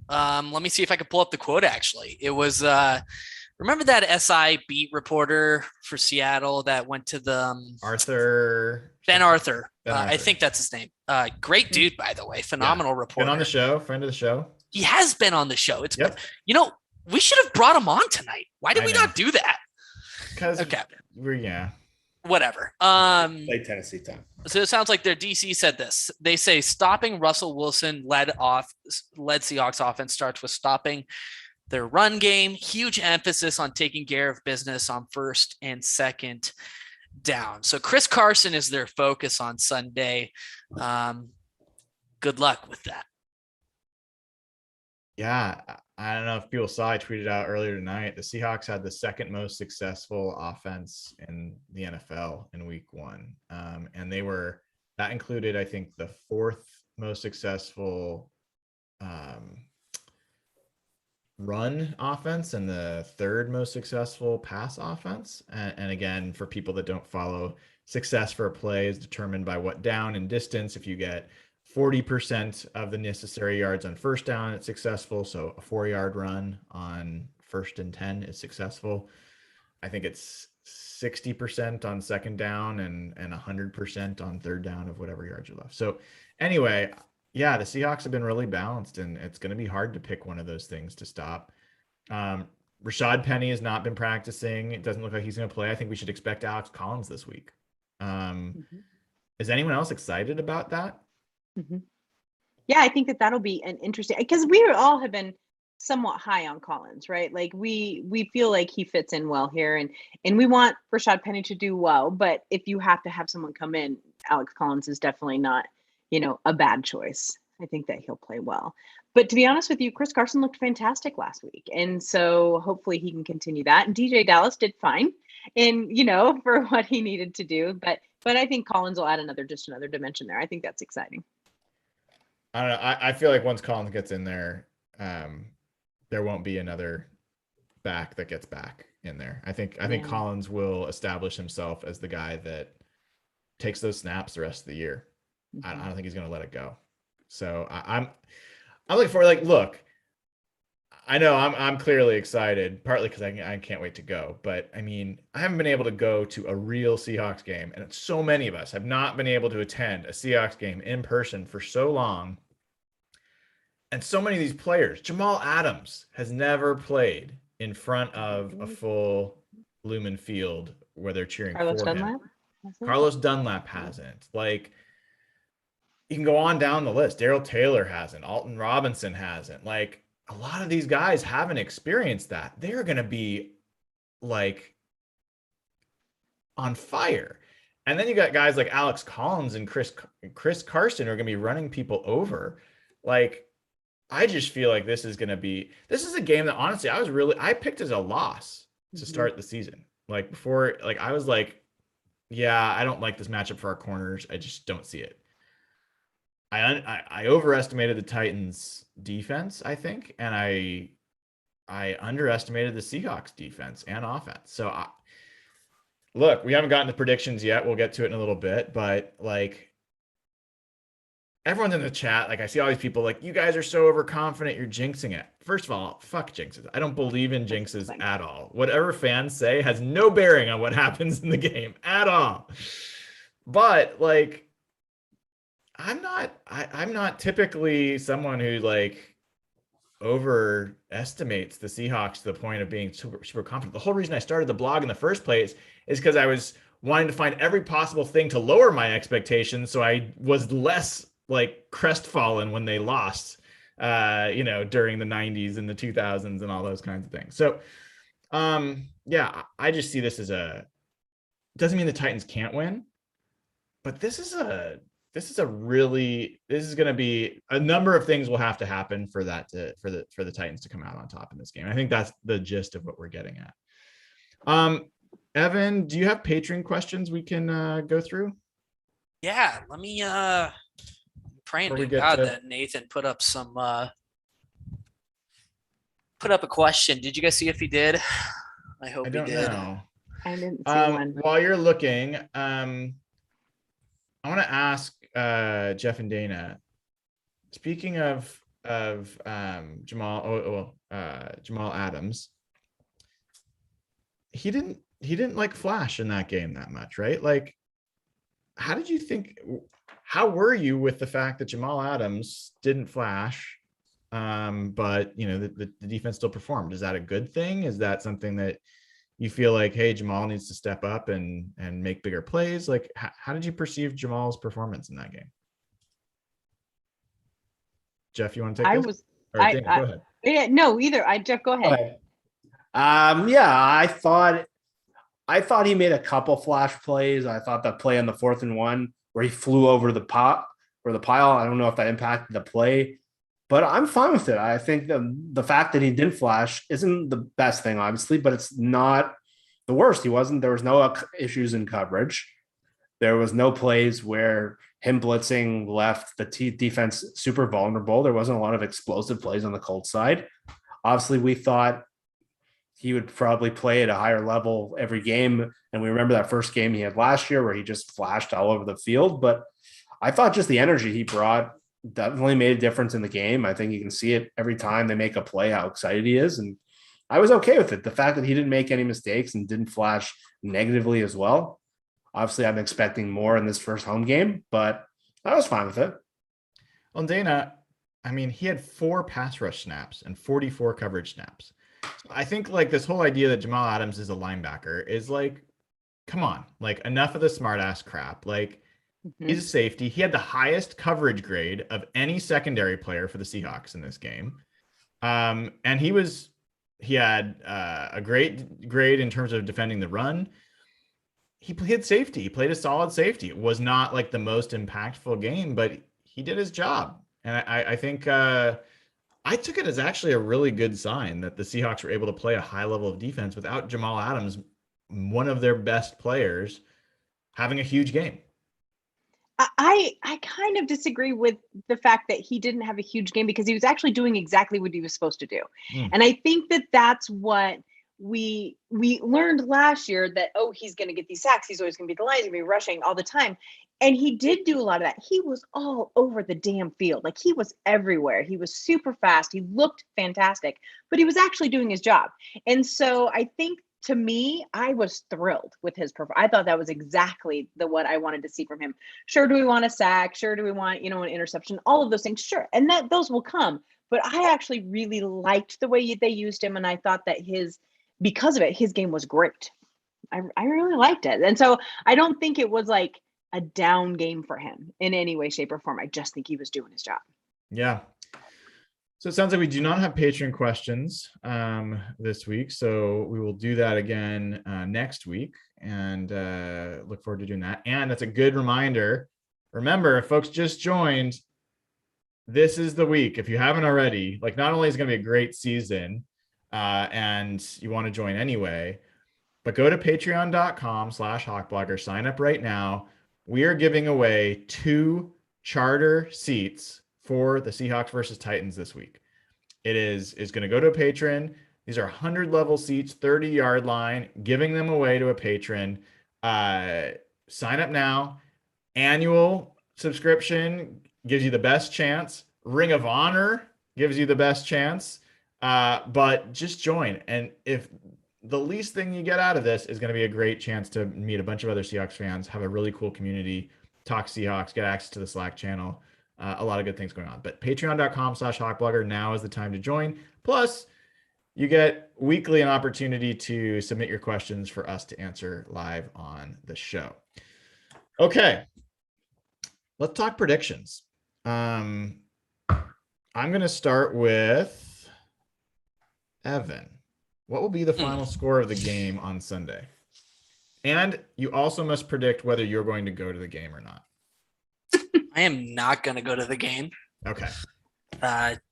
Let me see if I can pull up the quote. Actually, it was remember that SI beat reporter for Seattle that went to the Ben Arthur. I think that's his name. Great dude, by the way. Phenomenal reporter.
Been on the show, friend of the show.
He has been on the show. We should have brought him on tonight. Why did we not do that?
Because
whatever.
Play Tennessee time.
So it sounds like their DC said this. They say stopping Russell Wilson led Seahawks offense starts with stopping their run game. Huge emphasis on taking care of business on first and second down. So Chris Carson is their focus on Sunday. Good luck with that.
Yeah, I don't know if people saw, I tweeted out earlier tonight, the Seahawks had the second most successful offense in the NFL in week 1. And that included, I think, the fourth most successful run offense and the third most successful pass offense. And again, for people that don't follow, success for a play is determined by what down and distance. If you get 40% of the necessary yards on first down, it's successful. So a 4-yard run on 1st and 10 is successful. I think it's 60% on second down and 100% on third down of whatever yards you left. So anyway, yeah, the Seahawks have been really balanced, and it's going to be hard to pick one of those things to stop. Rashad Penny has not been practicing. It doesn't look like he's going to play. I think we should expect Alex Collins this week. Is anyone else excited about that?
Yeah, I think that'll be an interesting, because we all have been somewhat high on Collins, right? Like we feel like he fits in well here, and we want Rashad Penny to do well. But if you have to have someone come in, Alex Collins is definitely not, a bad choice. I think that he'll play well. But to be honest with you, Chris Carson looked fantastic last week, and so hopefully he can continue that. And DJ Dallas did fine, and for what he needed to do. But I think Collins will add another dimension there. I think that's exciting.
I don't know. I feel like once Collins gets in there, there won't be another back that gets back in there. I think Collins will establish himself as the guy that takes those snaps the rest of the year. I don't think he's going to let it go. So I'm looking for, look, I know I'm clearly excited, partly because I can't wait to go. But I mean, I haven't been able to go to a real Seahawks game, and so many of us have not been able to attend a Seahawks game in person for so long. And so many of these players, Jamal Adams has never played in front of a full Lumen Field where they're cheering
Carlos
for
Dunlap?
him. Carlos Dunlap hasn't. You can go on down the list. Darrell Taylor hasn't. Alton Robinson hasn't. A lot of these guys haven't experienced that. They're going to be on fire. And then you got guys like Alex Collins and Chris Carson who are going to be running people over. I just feel like this is a game that honestly I picked as a loss to start the season. Before, I was yeah, I don't like this matchup for our corners. I just don't see it. I overestimated the Titans defense, I think, and I underestimated the Seahawks defense and offense. So look, we haven't gotten to predictions yet. We'll get to it in a little bit, but everyone's in the chat. I see all these people you guys are so overconfident, you're jinxing it. First of all, fuck jinxes. I don't believe in jinxes at all. Whatever fans say has no bearing on what happens in the game at all. But I'm not typically someone who overestimates the Seahawks to the point of being super, super confident. The whole reason I started the blog in the first place is because I was wanting to find every possible thing to lower my expectations, so I was less crestfallen when they lost, during the 90s and the 2000s and all those kinds of things. So, yeah, I just see this as doesn't mean the Titans can't win, but this is going to be a number of things will have to happen for the Titans to come out on top in this game. I think that's the gist of what we're getting at. Evan, do you have Patreon questions we can go through?
Yeah, let me praying to God that Nathan put up a question. Did you guys see if he did? I hope he did.
Know.
I didn't see one.
While you're looking, I want to ask Jeff and Dayna. Speaking of Jamal Adams, he didn't flash in that game that much, right? How were you with the fact that Jamal Adams didn't flash, but the defense still performed? Is that a good thing? Is that something that you feel like, hey, Jamal needs to step up and make bigger plays? How did you perceive Jamal's performance in that game? Jeff, you want to take this? Go ahead.
Yeah, no, either. Jeff, go ahead.
Yeah, I thought he made a couple flash plays. I thought that play on the 4th and 1 where he flew over the pile. I don't know if that impacted the play. But I'm fine with it. I think the fact that he didn't flash isn't the best thing, obviously, but it's not the worst. There was no issues in coverage. There was no plays where him blitzing left the defense super vulnerable. There wasn't a lot of explosive plays on the Colts side. Obviously, we thought he would probably play at a higher level every game. And we remember that first game he had last year where he just flashed all over the field. But I thought just the energy he brought definitely made a difference in the game. I think you can see it every time they make a play, how excited he is. And I was okay with it. The fact that he didn't make any mistakes and didn't flash negatively as well. Obviously, I'm expecting more in this first home game, but I was fine with it.
Well, Dayna, I mean, he had 4 pass rush snaps and 44 coverage snaps. So I think like this whole idea that Jamal Adams is a linebacker is like, come on, like enough of the smart ass crap. Like he's a safety. He had the highest coverage grade of any secondary player for the Seahawks in this game. And he had a great grade in terms of defending the run. He played safety. He played a solid safety. It was not like the most impactful game, but he did his job. And I think I took it as actually a really good sign that the Seahawks were able to play a high level of defense without Jamal Adams, one of their best players, having a huge game.
I kind of disagree with the fact that he didn't have a huge game because he was actually doing exactly what he was supposed to do. And I think that that's what we learned last year, that, oh, he's going to get these sacks. He's always going to be the line. He's going to be rushing all the time. And he did do a lot of that. He was all over the damn field. Like he was everywhere. He was super fast. He looked fantastic, but he was actually doing his job. And so I think, to me, I was thrilled with his performance. I thought that was exactly what I wanted to see from him. Sure, do we want a sack? Sure, do we want, an interception? All of those things, sure. And those will come. But I actually really liked the way they used him. And I thought that because of it, his game was great. I really liked it. And so I don't think it was like a down game for him in any way, shape, or form. I just think he was doing his job.
Yeah. So it sounds like we do not have Patreon questions this week. So we will do that again next week, and look forward to doing that. And that's a good reminder. Remember, if folks just joined, this is the week. If you haven't already, like, not only is it going to be a great season and you want to join anyway, but go to patreon.com/hawkblogger, sign up right now. We are giving away 2 charter seats for the Seahawks versus Titans this week. It is going to go to a patron. These are 100 level seats, 30-yard line, giving them away to a patron. Sign up now. Annual subscription gives you the best chance. Ring of Honor gives you the best chance. But just join. And if the least thing you get out of this is going to be a great chance to meet a bunch of other Seahawks fans, have a really cool community, talk Seahawks, get access to the Slack channel. A lot of good things going on. But patreon.com/hawkblogger, now is the time to join. Plus, you get weekly an opportunity to submit your questions for us to answer live on the show. Okay, let's talk predictions. I'm going to start with Evan. What will be the final score of the game on Sunday? And you also must predict whether you're going to go to the game or not.
I am not going to go to the game.
Okay.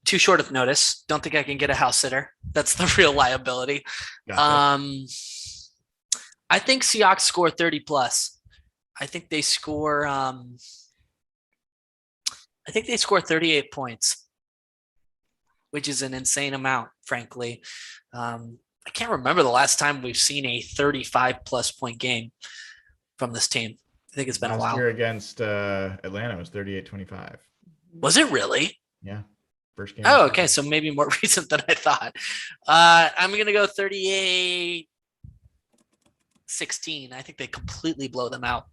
Too short of notice. Don't think I can get a house sitter. That's the real liability.
Gotcha.
I think Seahawks score 30 plus. I think they score 38 points, which is an insane amount, frankly. I can't remember the last time we've seen a 35 plus point game from this team. I think it's been a while.
Last year against Atlanta was 38-25.
Was it really?
Yeah. First game.
Oh, okay. So maybe more recent than I thought. I'm going to go 38-16. I think they completely blow them out.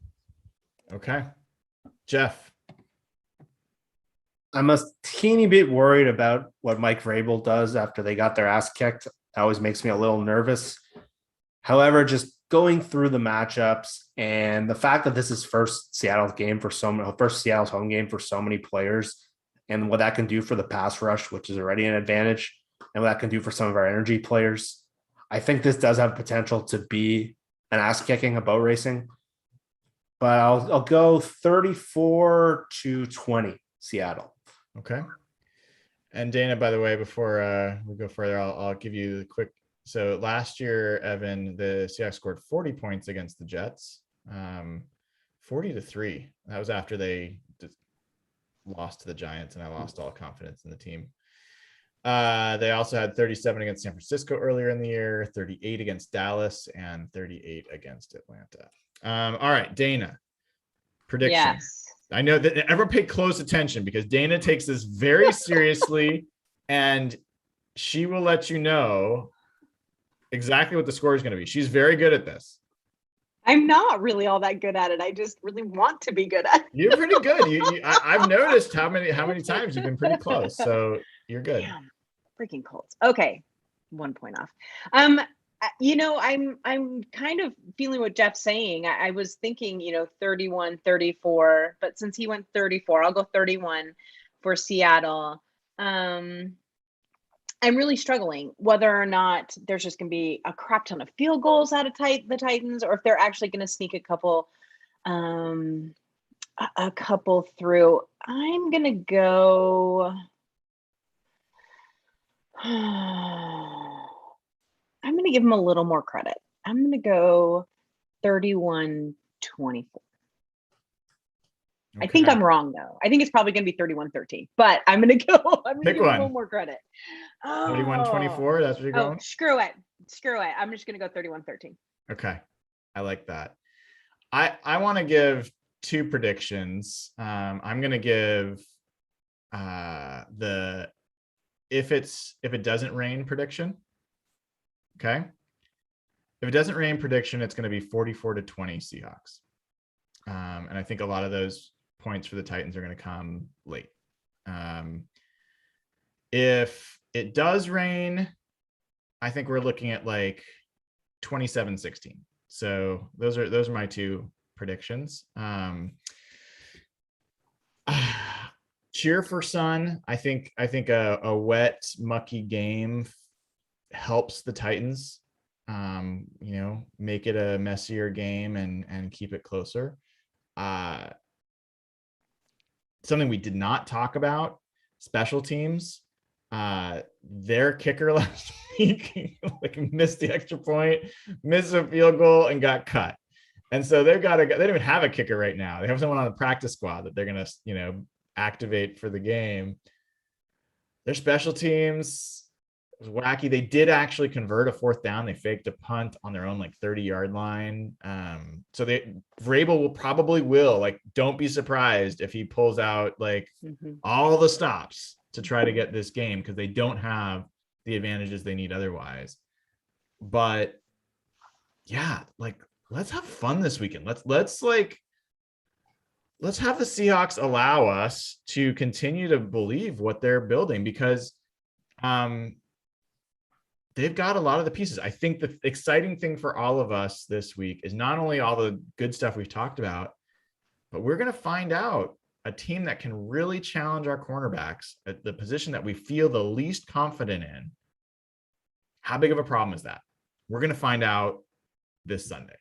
Okay. Jeff.
I'm a teeny bit worried about what Mike Vrabel does after they got their ass kicked. That always makes me a little nervous. However, just going through the matchups and the fact that this is first Seattle's home game for so many players, and what that can do for the pass rush, which is already an advantage, and what that can do for some of our energy players, I think this does have potential to be an ass kicking, a boat racing. But I'll go 34-20 Seattle.
Okay. And Dayna, by the way, before we go further, I'll give you the quick. So last year, Evan, the Seahawks scored 40 points against the Jets, 40-3. That was after they lost to the Giants, and I lost all confidence in the team. They also had 37 against San Francisco earlier in the year, 38 against Dallas, and 38 against Atlanta. All right, Dayna, prediction.
Yes.
I know that everyone pay close attention because Dayna takes this very seriously, and she will let you know exactly what the score is going to be. She's very good at this.
I'm not really all that good at it. I just really want to be good at it.
You're pretty good. I've noticed how many times you've been pretty close. So you're good.
Damn, freaking Colts. Okay, 1 point off. I'm kind of feeling what Jeff's saying. I was thinking, 31, 34, but since he went 34, I'll go 31 for Seattle. I'm really struggling whether or not there's just going to be a crap ton of field goals out of the Titans, or if they're actually going to sneak a couple through. I'm going to go. I'm going to give them a little more credit. I'm going to go 31-24. I think I'm wrong, though. I think it's probably going to be 31-13, but I'm going to give a little more credit.
31-24, that's what you're going?
Screw it. I'm just going to go 31-13.
Okay. I like that. I want to give two predictions. I'm going to give the if it doesn't rain prediction. Okay. If it doesn't rain prediction, it's going to be 44-20 Seahawks. And I think a lot of those points for the Titans are going to come late. If it does rain, I think we're looking at like 27-16. So those are my two predictions. Cheer for sun. I think a wet, mucky game helps the Titans. Make it a messier game and keep it closer. Something we did not talk about, special teams. Their kicker last week missed the extra point, missed a field goal, and got cut. And so they don't even have a kicker right now. They have someone on the practice squad that they're gonna activate for the game. Their special teams was wacky. They did actually convert a fourth down. They faked a punt on their own 30-yard line. So Vrabel will don't be surprised if he pulls out all the stops to try to get this game, because they don't have the advantages they need otherwise. But yeah, let's have fun this weekend. Let's have the Seahawks allow us to continue to believe what they're building, because they've got a lot of the pieces. I think the exciting thing for all of us this week is not only all the good stuff we've talked about, but we're going to find out a team that can really challenge our cornerbacks at the position that we feel the least confident in. How big of a problem is that? We're going to find out this Sunday.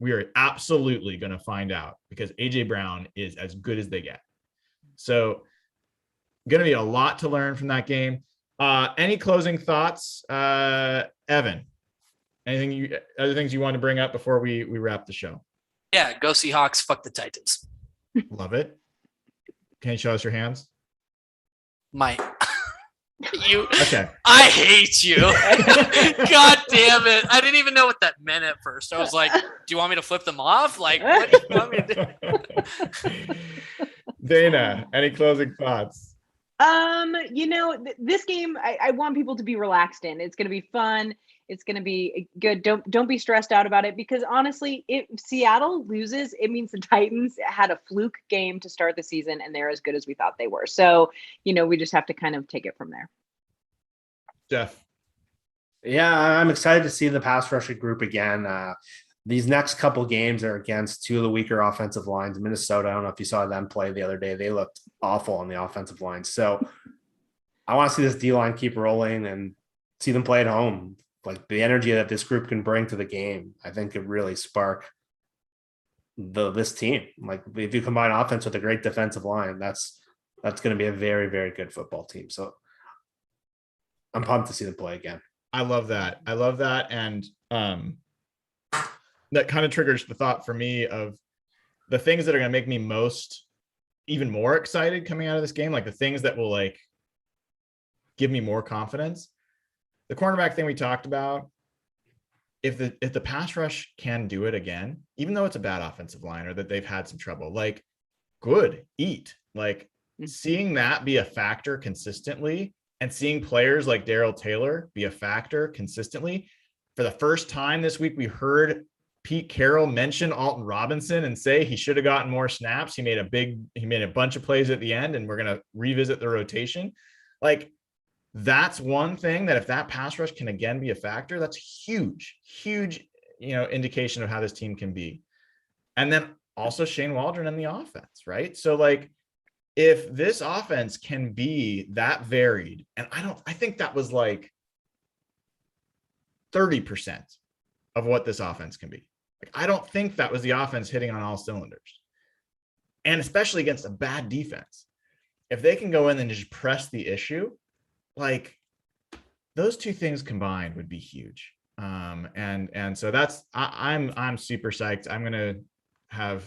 We are absolutely going to find out, because AJ Brown is as good as they get. So going to be a lot to learn from that game. Any closing thoughts, Evan? Other things you want to bring up before we wrap the show?
Yeah, go Seahawks. Fuck the Titans.
Love it. Can you show us your hands?
You.
Okay.
I hate you. God damn it. I didn't even know what that meant at first. I was like, do you want me to flip them off? What do you want me to do?
Dayna, any closing thoughts?
This game, I want people to be relaxed in. It's going to be fun. It's going to be good. Don't be stressed out about it, because honestly, if Seattle loses, it means the Titans had a fluke game to start the season, and they're as good as we thought they were. So, we just have to kind of take it from there.
Jeff.
Yeah, I'm excited to see the pass rushing group again. These next couple games are against two of the weaker offensive lines. Minnesota, I don't know if you saw them play the other day. They looked awful on the offensive line. So I want to see this D-line keep rolling and see them play at home. The energy that this group can bring to the game, I think could really spark this team. If you combine offense with a great defensive line, that's That's going to be a very, very good football team. So I'm pumped to see them play again.
I love that. And that kind of triggers the thought for me of the things that are going to make me even more excited coming out of this game, like the things that will like give me more confidence. The cornerback thing we talked about, if the pass rush can do it again, even though it's a bad offensive line or that they've had some trouble, like seeing that be a factor consistently and seeing players like Darrell Taylor be a factor consistently. For the first time this week, we heard Pete Carroll mention Alton Robinson and say he should have gotten more snaps. He made a bunch of plays at the end, and we're going to revisit the rotation. Like, that's one thing that if that pass rush can again be a factor, that's huge, indication of how this team can be. And then also Shane Waldron and the offense, right? So like, if this offense can be that varied, and I think that was like 30% of what this offense can be. Like, I don't think that was the offense hitting on all cylinders, and especially against a bad defense. If they can go in and just press the issue, like those two things combined would be huge. And so I'm super psyched. I'm going to have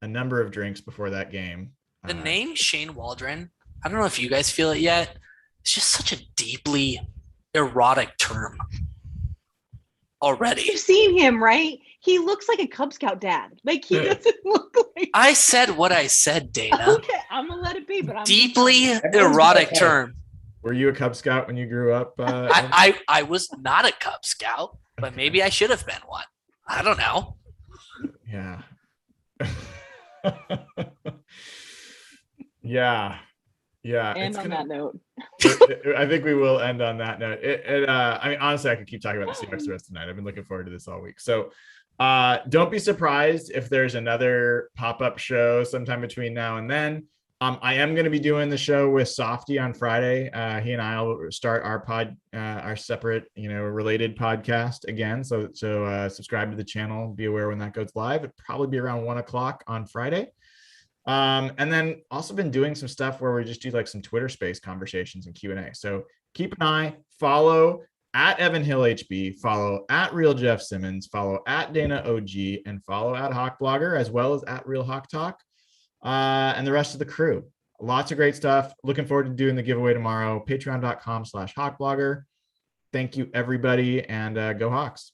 a number of drinks before that game.
The name Shane Waldron, I don't know if you guys feel it yet. It's just such a deeply erotic term already.
You've seen him, right? He looks like a Cub Scout dad. Like, he doesn't look like.
I said what I said, Dayna.
Okay, I'm gonna let it be, but I'm
deeply erotic term.
Were you a Cub Scout when you grew up?
I was not a Cub Scout, but maybe I should have been one. I don't know.
Yeah. Yeah.
And on that note,
I think we will end on that note. I mean, honestly, I could keep talking about the Seahawks the rest of the night. I've been looking forward to this all week. So don't be surprised if there's another pop-up show sometime between now and then. I am going to be doing the show with Softy on Friday. He and I will start our separate, related podcast again. So subscribe to the channel, be aware when that goes live. It'll probably be around 1:00 on Friday. And then also been doing some stuff where we just do like some Twitter space conversations and Q&A. So keep an eye, follow at Evan Hill HB, follow at Real Jeff Simmons, follow at Dayna OG, and follow at Hawk Blogger, as well as at Real Hawk Talk, and the rest of the crew. Lots of great stuff. Looking forward to doing the giveaway tomorrow. Patreon.com/Hawk Blogger. Thank you, everybody, and go Hawks.